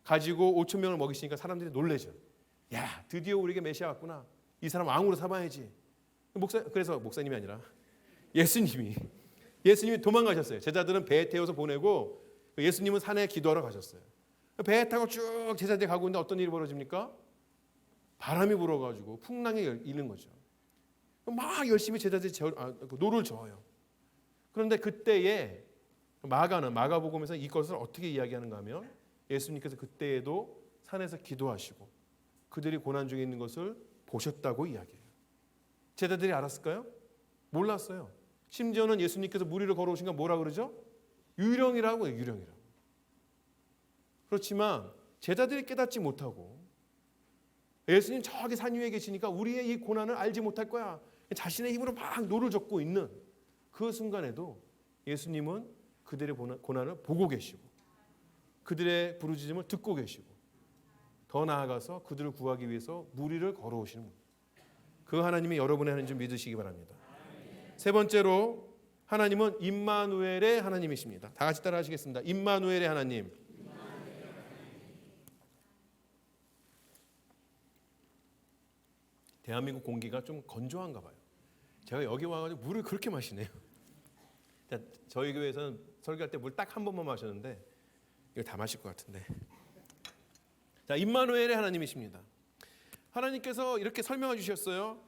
가지고 5천 명을 먹이시니까 사람들이 놀래죠. 야, 드디어 우리에게 메시아 왔구나. 이 사람 왕으로 삼아야지. 그래서 목사님이 아니라 예수님이 도망가셨어요. 제자들은 배에 태워서 보내고 예수님은 산에 기도하러 가셨어요. 배에 타고 쭉 제자들이 가고 있는데 어떤 일이 벌어집니까? 바람이 불어가지고 풍랑이 일는 거죠. 막 열심히 제자들이 노를 저어요. 그런데 그때에 마가복음에서 이것을 어떻게 이야기하는가 하면 예수님께서 그때에도 산에서 기도하시고 그들이 고난 중에 있는 것을 보셨다고 이야기해요. 제자들이 알았을까요? 몰랐어요. 심지어는 예수님께서 물 위를 걸어오신 건 뭐라 그러죠? 유령이라고 해요. 유령이라고. 그렇지만 제자들이 깨닫지 못하고 예수님 저기 산 위에 계시니까 우리의 이 고난을 알지 못할 거야. 자신의 힘으로 막 노를 젓고 있는 그 순간에도 예수님은 그들의 고난을 보고 계시고 그들의 부르짖음을 듣고 계시고 더 나아가서 그들을 구하기 위해서 물 위를 걸어오시는 분. 그 하나님이 여러분의 하나님 좀 믿으시기 바랍니다. 세 번째로 하나님은 임마누엘의 하나님이십니다. 다 같이 따라 하시겠습니다. 임마누엘의 하나님. 대한민국 공기가 좀 건조한가 봐요. 제가 여기 와가지고 물을 그렇게 마시네요. 저희 교회에서는 설교할 때 물 딱 한 번만 마셨는데 이거 다 마실 것 같은데. 자, 임마누엘의 하나님이십니다. 하나님께서 이렇게 설명해 주셨어요.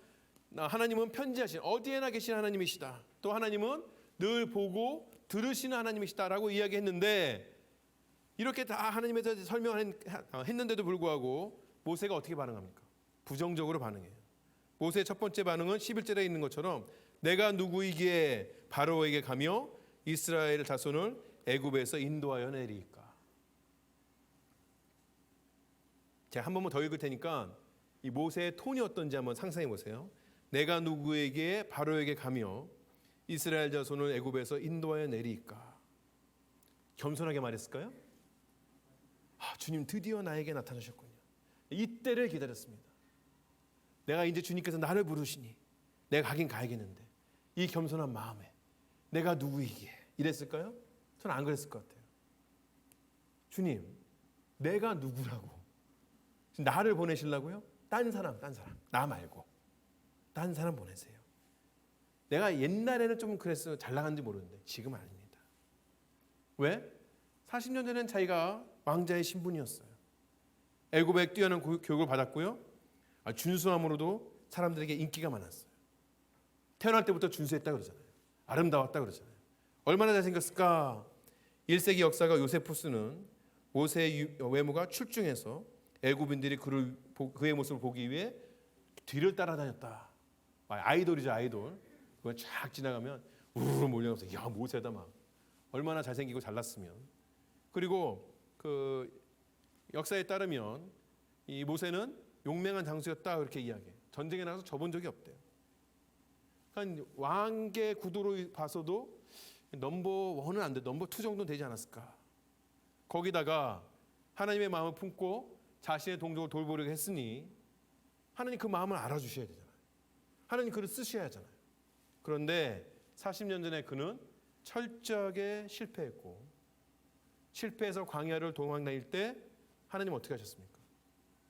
하나님은 편지하신 어디에나 계신 하나님이시다. 또 하나님은 늘 보고 들으시는 하나님이시다라고 이야기했는데 이렇게 다 하나님에 대해서 설명했는데도 불구하고 모세가 어떻게 반응합니까? 부정적으로 반응해요. 모세의 첫 번째 반응은 11절에 있는 것처럼 내가 누구이기에 바로에게 가며 이스라엘 자손을 애굽에서 인도하여 내리까. 제가 한 번만 더 읽을 테니까 이 모세의 톤이 어떤지 한번 상상해 보세요. 내가 누구에게 바로에게 가며 이스라엘 자손을 애굽에서 인도하여 내리까. 겸손하게 말했을까요? 주님 드디어 나에게 나타나셨군요. 이때를 기다렸습니다. 내가 이제 주님께서 나를 부르시니 내가 가긴 가야겠는데 이 겸손한 마음에 내가 누구이기에 이랬을까요? 저는 안 그랬을 것 같아요. 주님, 내가 누구라고? 나를 보내시려고요? 딴 사람, 나 말고 딴 사람 보내세요. 내가 옛날에는 좀 그랬어요. 잘 나갔는지 모르는데 지금은 아닙니다. 왜? 40년 전에는 자기가 왕자의 신분이었어요. 애굽에 뛰어난 교육을 받았고요. 준수함으로도 사람들에게 인기가 많았어요. 태어날 때부터 준수했다 그러잖아요. 아름다웠다 그러잖아요. 얼마나 잘생겼을까? 1세기 역사가 요세푸스는 모세의 외모가 출중해서 애굽인들이 그의 모습을 보기 위해 뒤를 따라다녔다. 아이돌이죠, 아이돌. 그걸 쫙 지나가면 우르르 몰려가면서 야, 모세다 막. 얼마나 잘생기고 잘났으면. 그리고 그 역사에 따르면 이 모세는 용맹한 장수였다 그렇게 이야기해요. 전쟁에 나가서 져본 적이 없대요. 그러니까 왕계 구도로 봐서도 넘버 1은 안 돼. 넘버 2 정도는 되지 않았을까. 거기다가 하나님의 마음을 품고 자신의 동족을 돌보려고 했으니 하나님 그 마음을 알아주셔야 되잖아요. 하나님 그를 쓰셔야 하잖아요. 그런데 40년 전에 그는 철저하게 실패했고 실패해서 광야를 도망 다닐 때 하나님 어떻게 하셨습니까?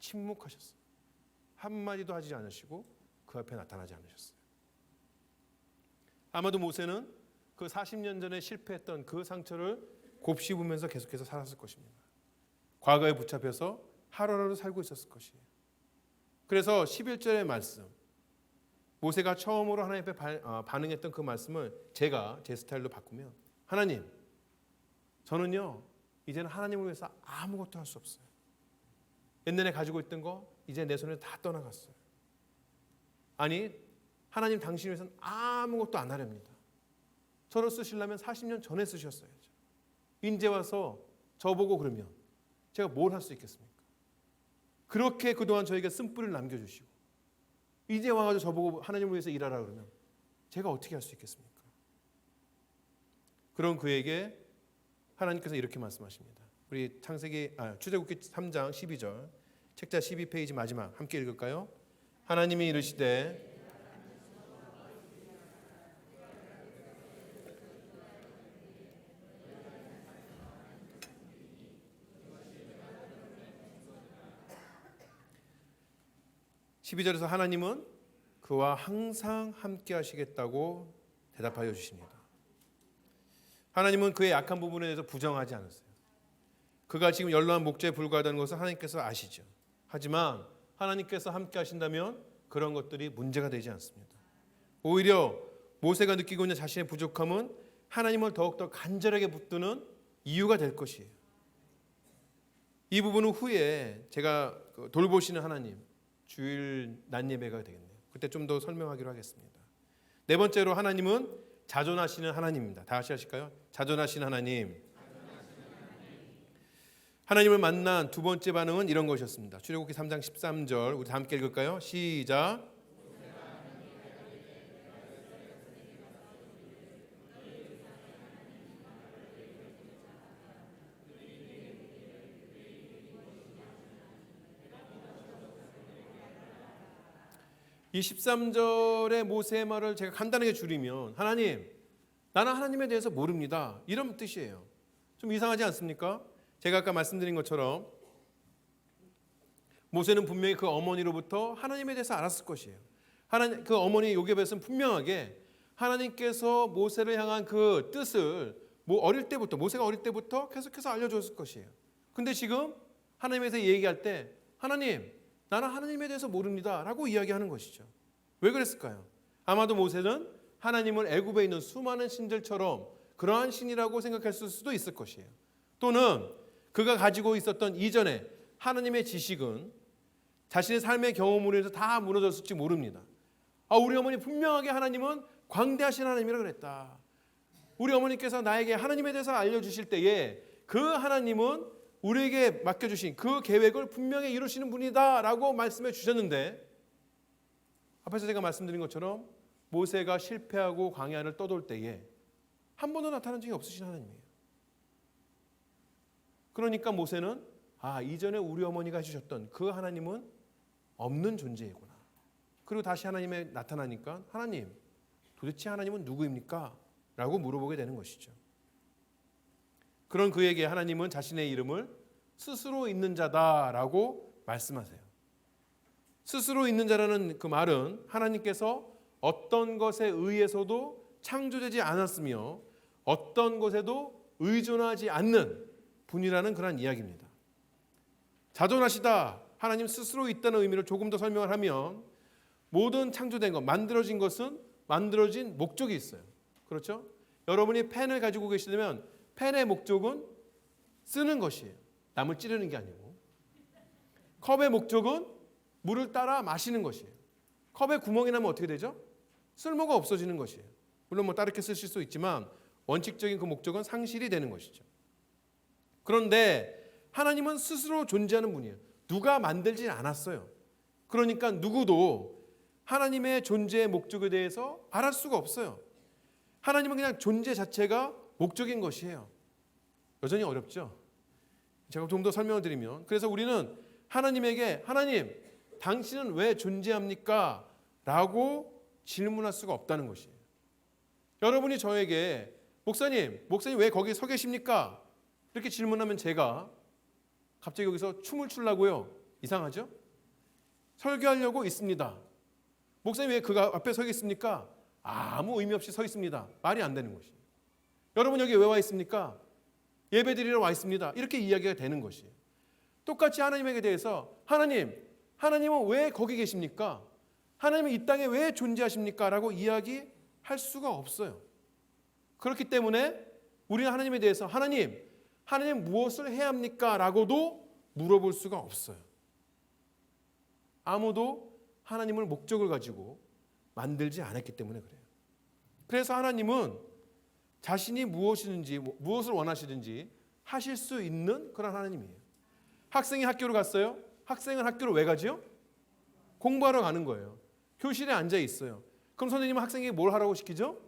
침묵하셨어요. 한마디도 하지 않으시고 그 앞에 나타나지 않으셨어요. 아마도 모세는 그 40년 전에 실패했던 그 상처를 곱씹으면서 계속해서 살았을 것입니다. 과거에 붙잡혀서 하루하루 살고 있었을 것이에요. 그래서 11절의 말씀, 모세가 처음으로 하나님 앞에 반응했던 그 말씀을 제가 제 스타일로 바꾸면, 하나님, 저는요 이제는 하나님을 위해서 아무것도 할 수 없어요. 옛날에 가지고 있던 거 이제 내 손에 다 떠나갔어요. 아니, 하나님 당신을 위해서는 아무것도 안 하렵니다. 저를 쓰시려면 40년 전에 쓰셨어야죠. 이제 와서 저보고 그러면 제가 뭘 할 수 있겠습니까? 그렇게 그동안 저에게 쓴뿌리를 남겨주시고 이제 와가지고 저보고 하나님을 위해서 일하라 그러면 제가 어떻게 할 수 있겠습니까? 그런 그에게 하나님께서 이렇게 말씀하십니다. 우리 출애굽기 3장 12절 책자 12페이지 마지막 함께 읽을까요? 하나님이 이르시되 12절에서 하나님은 그와 항상 함께 하시겠다고 대답하여 주십니다. 하나님은 그의 약한 부분에 대해서 부정하지 않았어요. 그가 지금 연로한 목자에 불과하다는 것을 하나님께서 아시죠. 하지만 하나님께서 함께 하신다면 그런 것들이 문제가 되지 않습니다. 오히려 모세가 느끼고 있는 자신의 부족함은 하나님을 더욱더 간절하게 붙드는 이유가 될 것이에요. 이 부분은 후에 제가 돌보시는 하나님, 주일 낮 예배가 되겠네요. 그때 좀 더 설명하기로 하겠습니다. 네 번째로 하나님은 자존하시는 하나님입니다. 다 같이 하실까요? 자존하시는 하나님. 하나님을 만난 두 번째 반응은 이런 것이었습니다. 출애굽기 3장 13절 우리 다 함께 읽을까요? 시작. 이 13절의 모세의 말을 제가 간단하게 줄이면 하나님, 나는 하나님에 대해서 모릅니다. 이런 뜻이에요. 좀 이상하지 않습니까? 제가 아까 말씀드린 것처럼 모세는 분명히 그 어머니로부터 하나님에 대해서 알았을 것이에요. 그 어머니 요게벳은 분명하게 하나님께서 모세를 향한 그 뜻을 모세가 어릴 때부터 계속해서 알려줬을 것이에요. 근데 지금 하나님에 대해서 얘기할 때 하나님, 나는 하나님에 대해서 모릅니다 라고 이야기하는 것이죠. 왜 그랬을까요? 아마도 모세는 하나님을 애굽에 있는 수많은 신들처럼 그러한 신이라고 생각했을 수도 있을 것이에요. 또는 그가 가지고 있었던 이전에 하나님의 지식은 자신의 삶의 경험으로 해서 다 무너졌을지 모릅니다. 우리 어머니 분명하게 하나님은 광대하신 하나님이라 그랬다. 우리 어머니께서 나에게 하나님에 대해서 알려주실 때에 그 하나님은 우리에게 맡겨주신 그 계획을 분명히 이루시는 분이다 라고 말씀해 주셨는데, 앞에서 제가 말씀드린 것처럼 모세가 실패하고 광야를 떠돌 때에 한 번도 나타난 적이 없으신 하나님이에요. 그러니까 모세는 이전에 우리 어머니가 해주셨던 그 하나님은 없는 존재이구나. 그리고 다시 하나님에 나타나니까 하나님, 도대체 하나님은 누구입니까? 라고 물어보게 되는 것이죠. 그런 그에게 하나님은 자신의 이름을 스스로 있는 자다라고 말씀하세요. 스스로 있는 자라는 그 말은 하나님께서 어떤 것에 의해서도 창조되지 않았으며 어떤 것에도 의존하지 않는 분이라는 그런 이야기입니다. 자존하시다, 하나님 스스로 있다는 의미를 조금 더 설명을 하면 모든 창조된 것, 만들어진 것은 만들어진 목적이 있어요. 그렇죠? 여러분이 펜을 가지고 계시다면 펜의 목적은 쓰는 것이에요. 남을 찌르는 게 아니고. 컵의 목적은 물을 따라 마시는 것이에요. 컵에 구멍이 나면 어떻게 되죠? 쓸모가 없어지는 것이에요. 물론 다르게 쓰실 수 있지만 원칙적인 그 목적은 상실이 되는 것이죠. 그런데 하나님은 스스로 존재하는 분이에요. 누가 만들지 않았어요. 그러니까 누구도 하나님의 존재의 목적에 대해서 말할 수가 없어요. 하나님은 그냥 존재 자체가 목적인 것이에요. 여전히 어렵죠? 제가 좀 더 설명을 드리면, 그래서 우리는 하나님에게 하나님, 당신은 왜 존재합니까? 라고 질문할 수가 없다는 것이에요. 여러분이 저에게 목사님 왜 거기 서 계십니까? 이렇게 질문하면 제가 갑자기 여기서 춤을 추려고요. 이상하죠? 설교하려고 있습니다. 목사님 왜 그 앞에 서 있습니까? 아무 의미 없이 서 있습니다. 말이 안 되는 것이에요. 여러분 여기 왜 와 있습니까? 예배드리러 와 있습니다. 이렇게 이야기가 되는 것이에요. 똑같이 하나님에게 대해서 하나님은 왜 거기 계십니까? 하나님은 이 땅에 왜 존재하십니까? 라고 이야기할 수가 없어요. 그렇기 때문에 우리는 하나님에 대해서 하나님 무엇을 해야 합니까? 라고도 물어볼 수가 없어요. 아무도 하나님을 목적을 가지고 만들지 않았기 때문에 그래요. 그래서 하나님은 자신이 무엇이든지 무엇을 원하시든지 하실 수 있는 그런 하나님이에요. 학생이 학교로 갔어요. 학생은 학교로 왜 가죠? 공부하러 가는 거예요. 교실에 앉아 있어요. 그럼 선생님은 학생에게 뭘 하라고 시키죠?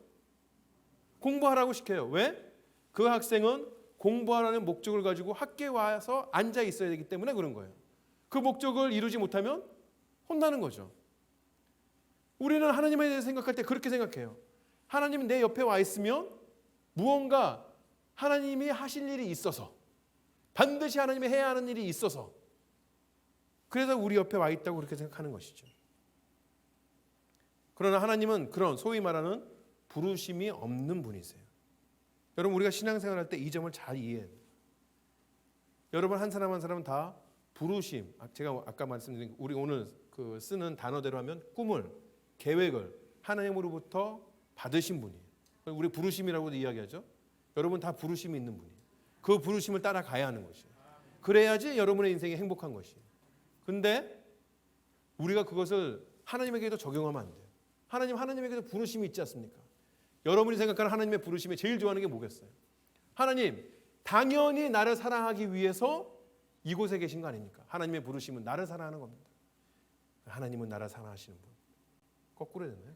공부하라고 시켜요. 왜? 그 학생은 공부하라는 목적을 가지고 학교에 와서 앉아 있어야 되기 때문에 그런 거예요. 그 목적을 이루지 못하면 혼나는 거죠. 우리는 하나님에 대해서 생각할 때 그렇게 생각해요. 하나님이 내 옆에 와 있으면 무언가 하나님이 하실 일이 있어서, 반드시 하나님이 해야 하는 일이 있어서, 그래서 우리 옆에 와 있다고 그렇게 생각하는 것이죠. 그러나 하나님은 그런 소위 말하는 부르심이 없는 분이세요. 여러분 우리가 신앙생활할 때 이 점을 잘 이해해야 돼요. 여러분 한 사람 한 사람은 다 부르심, 제가 아까 말씀드린 우리 오늘 쓰는 단어대로 하면 꿈을, 계획을 하나님으로부터 받으신 분이에요. 우리 부르심이라고도 이야기하죠. 여러분 다 부르심이 있는 분이에요. 그 부르심을 따라가야 하는 것이에요. 그래야지 여러분의 인생이 행복한 것이에요. 근데 우리가 그것을 하나님에게도 적용하면 안 돼요. 하나님에게도 부르심이 있지 않습니까? 여러분이 생각하는 하나님의 부르심에 제일 좋아하는 게 뭐겠어요? 하나님, 당연히 나를 사랑하기 위해서 이곳에 계신 거 아닙니까? 하나님의 부르심은 나를 사랑하는 겁니다. 하나님은 나를 사랑하시는 분. 거꾸로 해야 되나요?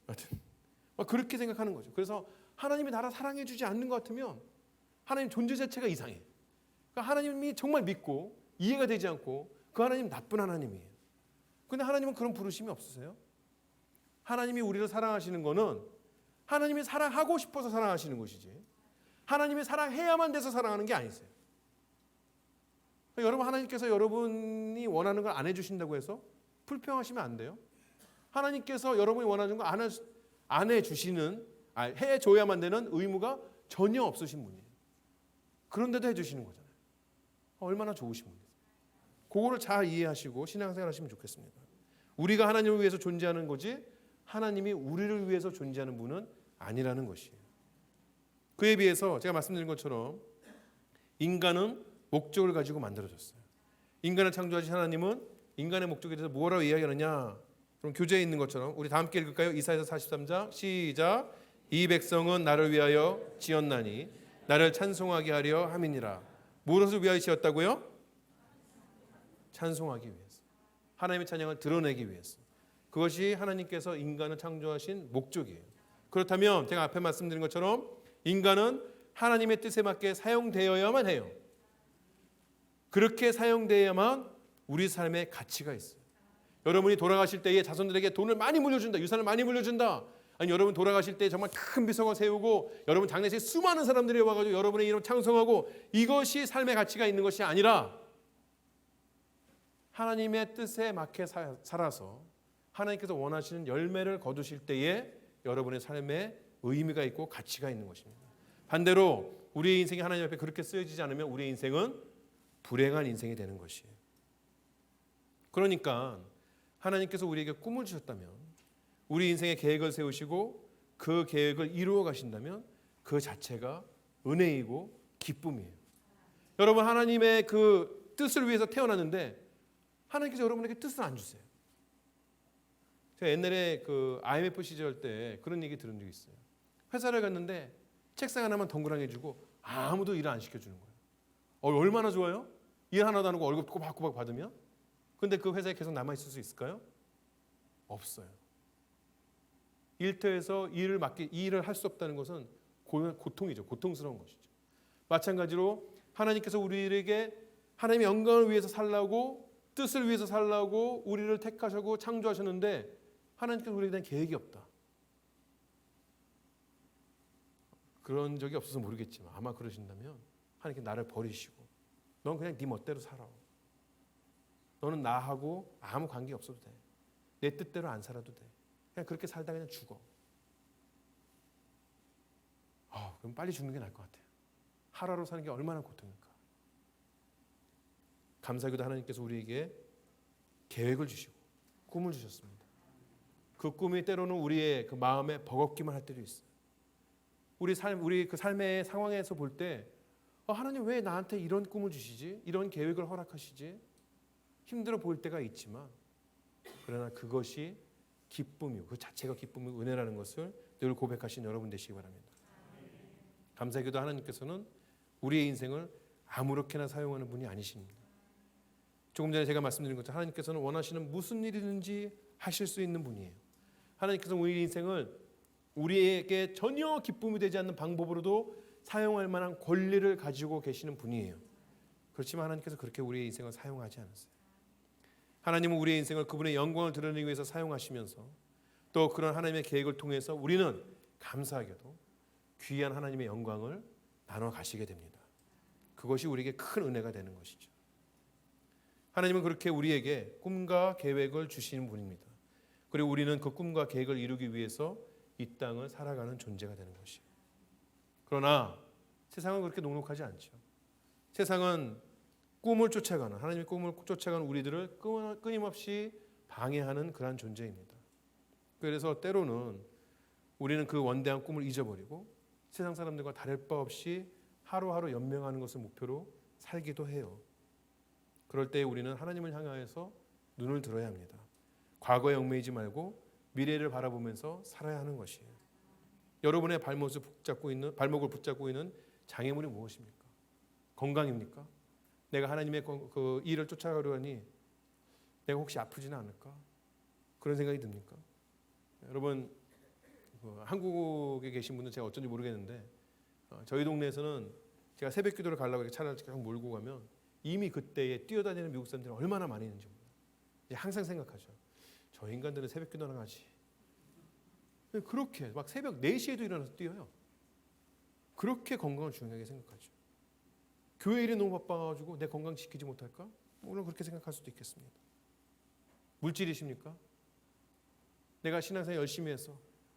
하여튼 그렇게 생각하는 거죠. 그래서 하나님이 나를 사랑해 주지 않는 것 같으면 하나님 존재 자체가 이상해. 그러니까 하나님이 정말 믿고 이해가 되지 않고 그 하나님 나쁜 하나님이에요. 그런데 하나님은 그런 부르심이 없으세요? 하나님이 우리를 사랑하시는 거는 하나님이 사랑하고 싶어서 사랑하시는 것이지 하나님이 사랑해야만 돼서 사랑하는 게 아니세요. 그러니까 여러분 하나님께서 여러분이 원하는 걸 안 해주신다고 해서 불평하시면 안 돼요. 하나님께서 여러분이 원하는 거 안 해주시는, 해줘야만 되는 의무가 전혀 없으신 분이에요. 그런데도 해주시는 거잖아요. 얼마나 좋으신 분이세요. 그거를 잘 이해하시고 신앙생활 하시면 좋겠습니다. 우리가 하나님을 위해서 존재하는 거지 하나님이 우리를 위해서 존재하는 분은 아니라는 것이에요. 그에 비해서 제가 말씀드린 것처럼 인간은 목적을 가지고 만들어졌어요. 인간을 창조하신 하나님은 인간의 목적에 대해서 뭐라고 이야기하느냐? 그럼 교재에 있는 것처럼 우리 다 함께 읽을까요? 이사야서 43장 시작. 이 백성은 나를 위하여 지었나니 나를 찬송하게 하려 함이니라. 무엇을 위하여 지었다고요? 찬송하기 위해서. 하나님의 찬양을 드러내기 위해서. 그것이 하나님께서 인간을 창조하신 목적이에요. 그렇다면 제가 앞에 말씀드린 것처럼 인간은 하나님의 뜻에 맞게 사용되어야만 해요. 그렇게 사용되어야만 우리 삶에 가치가 있어요. 여러분이 돌아가실 때에 자손들에게 돈을 많이 물려준다, 유산을 많이 물려준다. 아니 여러분 돌아가실 때 정말 큰 비서가 세우고 여러분 장례식에 수많은 사람들이 와가지고 여러분의 이름 창송하고 이것이 삶의 가치가 있는 것이 아니라 하나님의 뜻에 맞게 살아서 하나님께서 원하시는 열매를 거두실 때에 여러분의 삶에 의미가 있고 가치가 있는 것입니다. 반대로 우리의 인생이 하나님 앞에 그렇게 쓰여지지 않으면 우리의 인생은 불행한 인생이 되는 것이에요. 그러니까 하나님께서 우리에게 꿈을 주셨다면 우리 인생의 계획을 세우시고 그 계획을 이루어 가신다면 그 자체가 은혜이고 기쁨이에요. 여러분 하나님의 그 뜻을 위해서 태어났는데 하나님께서 여러분에게 뜻을 안 주세요. 제가 옛날에 그 IMF 시절 때 그런 얘기 들은 적이 있어요. 회사를 갔는데 책상 하나만 덩그러니 주고 아무도 일을 안 시켜주는 거예요. 얼마나 좋아요? 일 하나도 안 하고 월급 꼬박꼬박 받으면? 근데 그 회사에 계속 남아있을 수 있을까요? 없어요. 일터에서 일을 할 수 없다는 것은 고통이죠. 고통스러운 것이죠. 마찬가지로 하나님께서 우리에게 하나님의 영광을 위해서 살라고 뜻을 위해서 살라고 우리를 택하시고 창조하셨는데 하나님께서 우리에 대한 계획이 없다. 그런 적이 없어서 모르겠지만 아마 그러신다면 하나님께 나를 버리시고 넌 그냥 네 멋대로 살아. 너는 나하고 아무 관계 없어도 돼. 내 뜻대로 안 살아도 돼. 그냥 그렇게 살다 그냥 죽어. 그럼 빨리 죽는 게 나을 것 같아요. 하루하루 사는 게 얼마나 고통일까. 감사하게도 하나님께서 우리에게 계획을 주시고 꿈을 주셨습니다. 그 꿈이 때로는 우리의 그 마음에 버겁기만 할 때도 있어요. 우리 그 삶의 상황에서 볼 때 하나님 왜 나한테 이런 꿈을 주시지? 이런 계획을 허락하시지? 힘들어 보일 때가 있지만 그러나 그것이 기쁨이고 그 자체가 기쁨이고 은혜라는 것을 늘 고백하신 여러분 되시기 바랍니다. 감사하게도 하나님께서는 우리의 인생을 아무렇게나 사용하는 분이 아니십니다. 조금 전에 제가 말씀드린 것처럼 하나님께서는 원하시는 무슨 일이든지 하실 수 있는 분이에요. 하나님께서는 우리의 인생을 우리에게 전혀 기쁨이 되지 않는 방법으로도 사용할 만한 권리를 가지고 계시는 분이에요. 그렇지만 하나님께서 그렇게 우리의 인생을 사용하지 않았어요. 하나님은 우리의 인생을 그분의 영광을 드러내기 위해서 사용하시면서 또 그런 하나님의 계획을 통해서 우리는 감사하게도 귀한 하나님의 영광을 나눠 가시게 됩니다. 그것이 우리에게 큰 은혜가 되는 것이죠. 하나님은 그렇게 우리에게 꿈과 계획을 주시는 분입니다. 그리고 우리는 그 꿈과 계획을 이루기 위해서 이 땅을 살아가는 존재가 되는 것이에요. 그러나 세상은 그렇게 녹록하지 않죠. 세상은 꿈을 쫓아가는 하나님의 꿈을 쫓아가는 우리들을 끊임없이 방해하는 그러한 존재입니다. 그래서 때로는 우리는 그 원대한 꿈을 잊어버리고 세상 사람들과 다를 바 없이 하루하루 연명하는 것을 목표로 살기도 해요. 그럴 때 우리는 하나님을 향하여서 눈을 들어야 합니다. 과거에 얽매이지 말고 미래를 바라보면서 살아야 하는 것이에요. 여러분의 발목을 붙잡고 있는 장애물이 무엇입니까? 건강입니까? 내가 하나님의 그 일을 쫓아가려 하니 내가 혹시 아프지는 않을까? 그런 생각이 듭니까? 여러분 한국에 계신 분은 제가 어쩐지 모르겠는데 저희 동네에서는 제가 새벽 기도를 가려고 이렇게 차를 계속 몰고 가면 이미 그때에 뛰어다니는 미국 사람들이 얼마나 많이 있는지 몰라요. 항상 생각하죠. 저 인간들은 새벽 기도나 가지. 그렇게 막 새벽 4시에도 일어나서 뛰어요. 그렇게 건강을 중요하게 생각하죠. 교회 일이 너무 바빠가지고 내 건강 지키지 못할까? 물론 그렇게 생각할 수도 있겠습니다. 물질이십니까? 내가 신앙생활 열심히 해서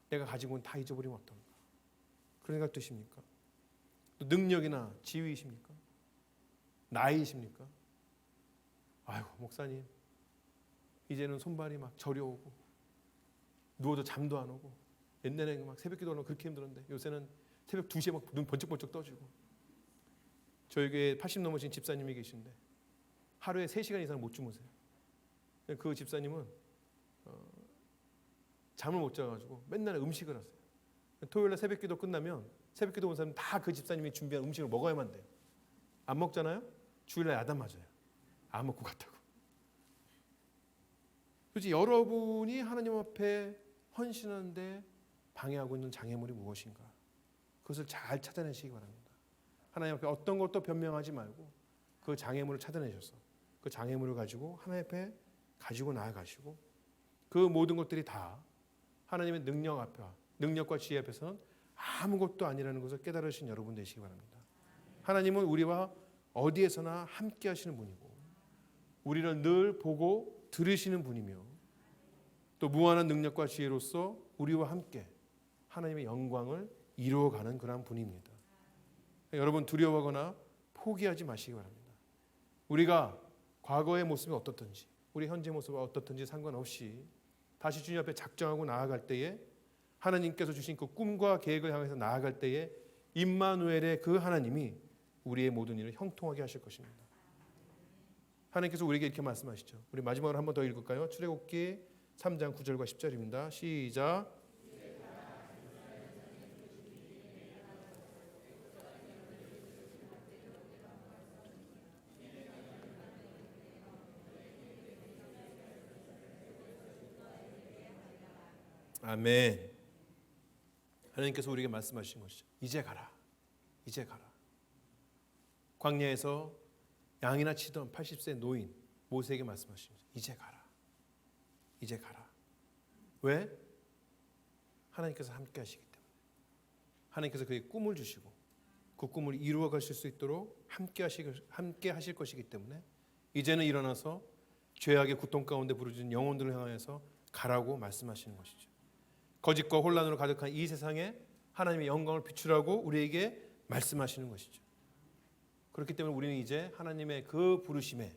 내가 가지고 온 다 잊어버리면 어떤가? 그런 생각 드십니까? 또 능력이나 지위이십니까? 나이이십니까? 아이고 목사님 이제는 손발이 막 저려오고 누워도 잠도 안 오고 옛날에는 막 새벽 기도하면 그렇게 힘들었는데 요새는 새벽 2시에 막 눈 번쩍번쩍 떠지고 저희 교회에 80 넘으신 집사님이 계신데 하루에 3시간 이상 못 주무세요. 그 집사님은 잠을 못 자가지고 맨날 음식을 하세요. 토요일날 새벽 기도 끝나면 새벽 기도 온 사람 다 그 집사님이 준비한 음식을 먹어야만 돼요. 안 먹잖아요? 주일날 야단 맞아요. 안 먹고 갔다고. 솔직히 여러분이 하나님 앞에 헌신하는데 방해하고 있는 장애물이 무엇인가? 그것을 잘 찾아내시기 바랍니다. 하나님 앞에 어떤 것도 변명하지 말고 그 장애물을 찾아내셔서 그 장애물을 가지고 하나님 앞에 가지고 나아가시고 그 모든 것들이 다 하나님의 능력과 지혜 앞에서는 아무것도 아니라는 것을 깨달으신 여러분 되시기 바랍니다. 하나님은 우리와 어디에서나 함께 하시는 분이고 우리를 늘 보고 들으시는 분이며 또 무한한 능력과 지혜로서 우리와 함께 하나님의 영광을 이루어가는 그러한 분입니다. 여러분 두려워하거나 포기하지 마시기 바랍니다. 우리가 과거의 모습이 어떻든지 우리 현재 모습이 어떻든지 상관없이 다시 주님 앞에 작정하고 나아갈 때에 하나님께서 주신 그 꿈과 계획을 향해서 나아갈 때에 임마누엘의 그 하나님이 우리의 모든 일을 형통하게 하실 것입니다. 하나님께서 우리에게 이렇게 말씀하시죠. 우리 마지막으로 한 번 더 읽을까요? 출애굽기 3장 9절과 10절입니다. 시작. 아멘. 하나님께서 우리에게 말씀하신 것이죠. 이제 가라. 이제 가라. 광야에서 양이나 치던 80세 노인 모세에게 말씀하십니다. 이제 가라. 이제 가라. 왜? 하나님께서 함께 하시기 때문에. 하나님께서 그에게 꿈을 주시고 그 꿈을 이루어 가실 수 있도록 함께 하실 것이기 때문에 이제는 일어나서 죄악의 고통 가운데 부르짖는 영혼들을 향하여서 가라고 말씀하시는 것이죠. 거짓과 혼란으로 가득한 이 세상에 하나님의 영광을 비추라고 우리에게 말씀하시는 것이죠. 그렇기 때문에 우리는 이제 하나님의 그 부르심에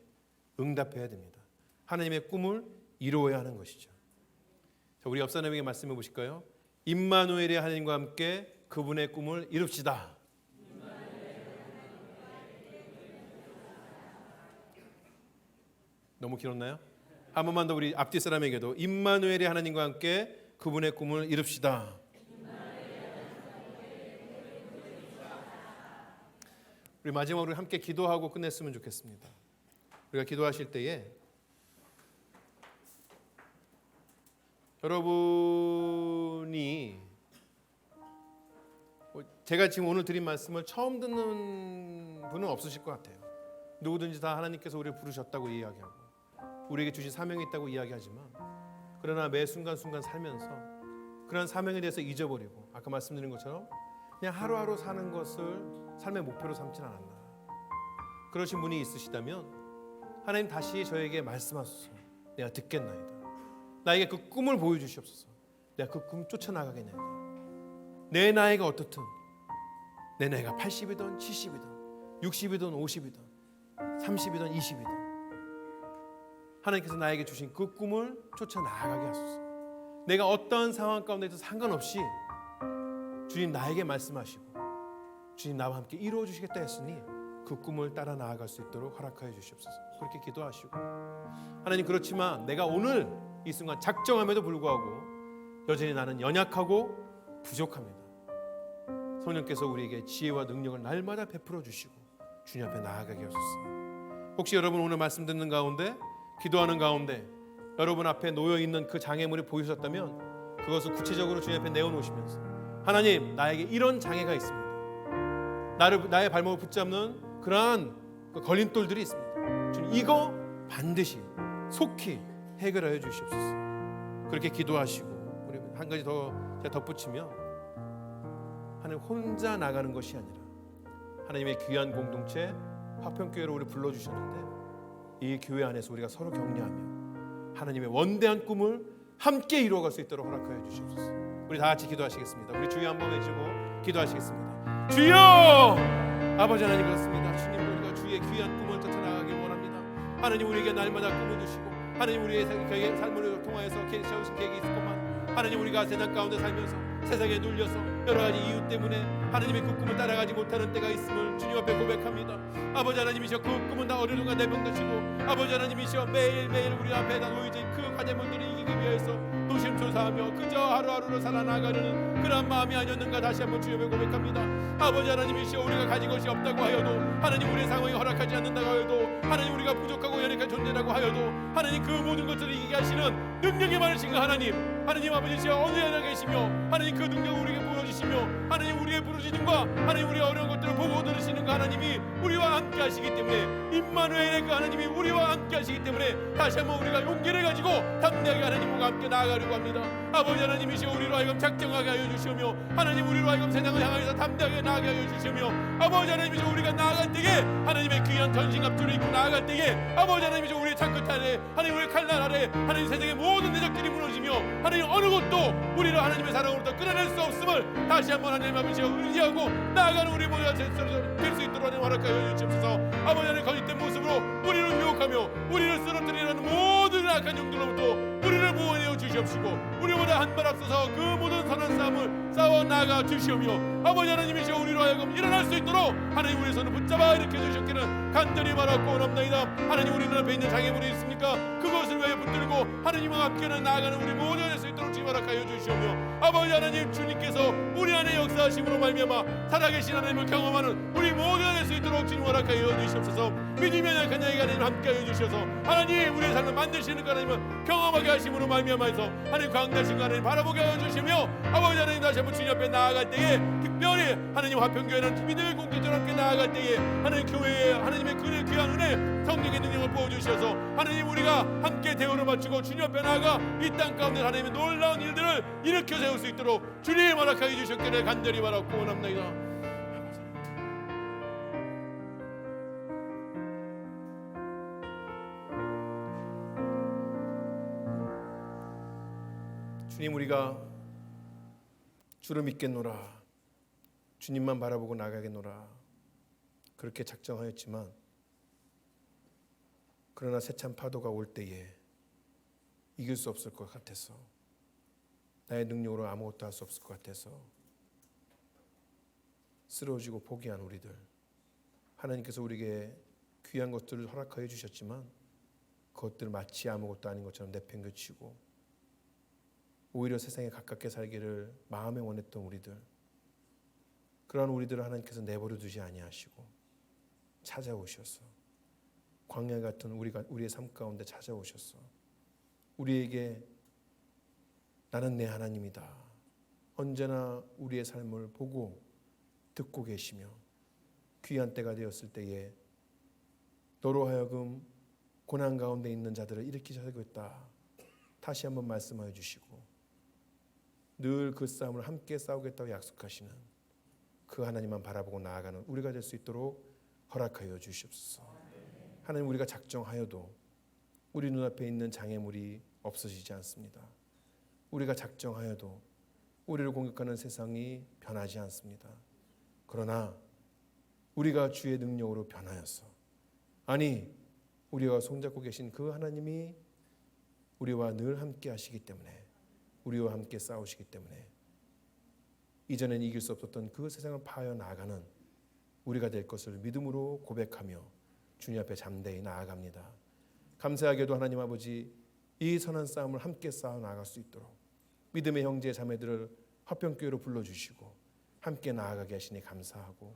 응답해야 됩니다. 하나님의 꿈을 이루어야 하는 것이죠. 자, 우리 옆 사람에게 말씀해 보실까요? 임마누엘의 하나님과 함께 그분의 꿈을 이룹시다. 너무 길었나요? 한 번만 더 우리 앞뒤 사람에게도 임마누엘의 하나님과 함께 그분의 꿈을 이룹시다. 우리 마지막으로 함께 기도하고 끝냈으면 좋겠습니다. 우리가 기도하실 때에 여러분이 제가 지금 오늘 드린 말씀을 처음 듣는 분은 없으실 것 같아요. 누구든지 다 하나님께서 우리를 부르셨다고 이야기하고 우리에게 주신 사명이 있다고 이야기하지만 그러나 매 순간순간 살면서 그런 사명에 대해서 잊어버리고 아까 말씀드린 것처럼 그냥 하루하루 사는 것을 삶의 목표로 삼진 않았나. 그러신 분이 있으시다면 하나님 다시 저에게 말씀하소서. 내가 듣겠나이다. 나에게 그 꿈을 보여주시옵소서. 내가 그 꿈 쫓아나가겠나이다. 내 나이가 어떻든 내 나이가 80이든 70이든 60이든 50이든 30이든 20이든 하나님께서 나에게 주신 그 꿈을 쫓아나가게 하소서. 내가 어떠한 상황 가운데도 상관없이 주님 나에게 말씀하시고 주님 나와 함께 이루어 주시겠다 했으니 그 꿈을 따라 나아갈 수 있도록 허락하여 주시옵소서. 그렇게 기도하시고 하나님 그렇지만 내가 오늘 이 순간 작정함에도 불구하고 여전히 나는 연약하고 부족합니다. 성령께서 우리에게 지혜와 능력을 날마다 베풀어 주시고 주님 앞에 나아가게 하소서. 혹시 여러분 오늘 말씀 듣는 가운데 기도하는 가운데 여러분 앞에 놓여 있는 그 장애물이 보이셨다면 그것을 구체적으로 주님 앞에 내어놓으시면서 하나님 나에게 이런 장애가 있습니다. 나의 발목을 붙잡는 그러한 걸림돌들이 있습니다. 주님 이거 반드시 속히 해결하여 주시옵소서. 그렇게 기도하시고 우리 한 가지 더 제가 덧붙이면 하나님 혼자 나가는 것이 아니라 하나님의 귀한 공동체 화평교회로 우리 불러주셨는데 이 교회 안에서 우리가 서로 격려하며 하나님의 원대한 꿈을 함께 이루어갈 수 있도록 허락하여 주시옵소서. 우리 다 같이 기도하시겠습니다. 우리 주여 한번 외치고 기도하시겠습니다. 주여! 아버지 하나님 그렇습니다. 주님 우리가 주의 귀한 꿈을 쫓아나가길 원합니다. 하나님 우리에게 날마다 꿈을 주시고 하나님 우리의 삶을 통하여서 세우신 계획이 있었구만. 하나님 우리가 세상 가운데 살면서 세상에 눌려서 여러 가지 이유 때문에 하나님의 그 꿈을 따라가지 못하는 때가 있음을 주님 앞에 고백합니다. 아버지 하나님이시여 그 꿈은 다 어느 순간 내팽개치고 아버지 하나님이시여 매일매일 우리 앞에 다 놓여진 그 과제물들을 이기기 위해서 노심초사하며 그저 하루하루로 살아나가려는 그런 마음이 아니었는가 다시 한번 주님 앞에 고백합니다. 아버지 하나님이시여 우리가 가진 것이 없다고 하여도 하나님 우리의 상황이 허락하지 않는다고 하여도 하나님 우리가 부족하고 연약한 존재라고 하여도 하나님 그 모든 것들을 이기게 하시는 능력이 많으신 그 하나님 아버지시여 어느 나라 계시며 하나님 그 능력을 우리에게 보여주시며 하나님 우리의 부르짖음과 하나님 우리의 어려운 것들을 보고 들으시는 그 하나님이 우리와 함께 하시기 때문에 임마누엘의 그 하나님이 우리와 함께 하시기 때문에 다시 한번 우리가 용기를 가지고 담대하게 하나님과 함께 나아가려고 합니다. 아버지 하나님이시여 우리로 하여금 작정하게 하여 주시며 하나님 우리로 하여금 세상을 향해서 담대하게 나아가게 하여 주시며 아버지 하나님이시여 우리가 나아갈 때에 하나님의 귀한 전신갑주를 입고 나아갈 때에 아버지 하나님이시여 우리의 창끝 아래 하나님 우리의 칼날 아래 하나님 세상의 모든 내적들이 무너지며 하나님 어느 것도 우리를 하나님의 사랑으로부터 끊어낼 수 없음을 다시 한번 하나님 아버지여 의지하고 나아가는 우리 모두가 될 수 있도록 하나님 허락하여 주옵소서. 아버지 하나님 거짓된 모습으로 우리를 유혹하며 우리를 쓰러뜨리려는 모든 악한 영들로부터 우리를 보호하여 주시옵시고 우리보다 한 발 앞서서 그 모든 선한 싸움을 싸워 나가 주시오며 아버지 하나님이시여 우리로 하여금 일어날 수 있도록 하나님 우리의 손을 붙잡아 일으켜 주셨기를 간절히 바라고 원합나이다. 하나님 우리 눈앞에 있는 장애물이 있습니까? 그것을 위하여 붙들고 하나님과 함께는 나아가는 우리 모두가 될 수 있도록 주님 허락하여 주시오며 아버지 하나님 주님께서 우리 안에 역사하심으로 말미암아 살아계신 하나님을 경험하는 우리 모두가 될 수 있도록 주님 허락하여 주시옵소서. 믿음이 약한 자에게 하나님 함께하여 주셔서 하나님 우리의 삶을 만드시는 그 하나님을 경험하게 하심으로 말미암아서 하나님 광대하신 그 하나님 바라보게 하여 주시며 아버지 하나님 다시 한번 주님 앞에 나아갈 때에 특별히 하나님 화평교회는 믿음의 공동체와 함께 나아갈 때에 하나님 교회에 하나님의 그 귀한 은혜 성령의 능력을 부어주셔서 하나님 우리가 함께 대우를 맞추고 주님 앞에 나아가 이 땅 가운데 하나님의 놀라운 일들을 일으켜 세울 수 있도록 주님 허락하여 주셨기를 간절히 바라고 원합니다. 주님 우리가 주를 믿겠노라 주님만 바라보고 나가겠노라 그렇게 작정하였지만 그러나 세찬 파도가 올 때에 이길 수 없을 것 같아서 나의 능력으로 아무것도 할 수 없을 것 같아서 쓰러지고 포기한 우리들 하나님께서 우리에게 귀한 것들을 허락하여 주셨지만 그것들 마치 아무것도 아닌 것처럼 내팽개치고 오히려 세상에 가깝게 살기를 마음에 원했던 우리들 그러한 우리들을 하나님께서 내버려 두지 아니하시고 찾아오셔서 광야 같은 우리의 삶 가운데 찾아오셔서 우리에게 나는 내 하나님이다 언제나 우리의 삶을 보고 듣고 계시며 귀한 때가 되었을 때에 너로 하여금 고난 가운데 있는 자들을 일으키셔야겠다 다시 한번 말씀하여 주시고 늘 그 싸움을 함께 싸우겠다고 약속하시는 그 하나님만 바라보고 나아가는 우리가 될 수 있도록 허락하여 주시옵소서. 하나님 우리가 작정하여도 우리 눈앞에 있는 장애물이 없어지지 않습니다. 우리가 작정하여도 우리를 공격하는 세상이 변하지 않습니다. 그러나 우리가 주의 능력으로 변하여서 아니 우리와 손잡고 계신 그 하나님이 우리와 늘 함께 하시기 때문에 우리와 함께 싸우시기 때문에 이전엔 이길 수 없었던 그 세상을 파하여 나아가는 우리가 될 것을 믿음으로 고백하며 주님 앞에 잠대히 나아갑니다. 감사하게도 하나님 아버지 이 선한 싸움을 함께 싸워 나아갈 수 있도록 믿음의 형제 자매들을 화평교회로 불러주시고 함께 나아가게 하시니 감사하고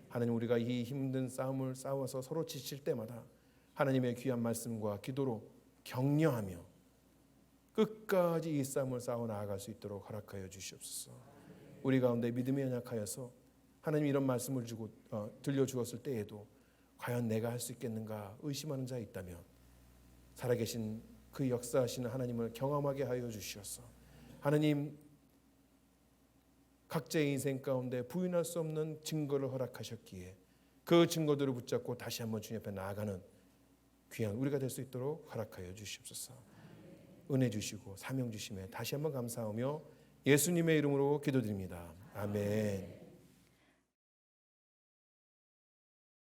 하나님 우리가 이 힘든 싸움을 싸워서 서로 지칠 때마다 하나님의 귀한 말씀과 기도로 격려하며 끝까지 이 싸움을 싸워 나아갈 수 있도록 허락하여 주시옵소서. 우리 가운데 믿음이 연약하여서 하나님 이런 말씀을 들려주었을 때에도 과연 내가 할 수 있겠는가 의심하는 자 있다면 살아계신 그 역사하시는 하나님을 경험하게 하여 주시옵소서. 하나님 각자의 인생 가운데 부인할 수 없는 증거를 허락하셨기에 그 증거들을 붙잡고 다시 한번 주님 앞에 나아가는 귀한 우리가 될 수 있도록 허락하여 주시옵소서. 은혜 주시고 사명 주심에 다시 한번 감사하며 예수님의 이름으로 기도드립니다. 아멘.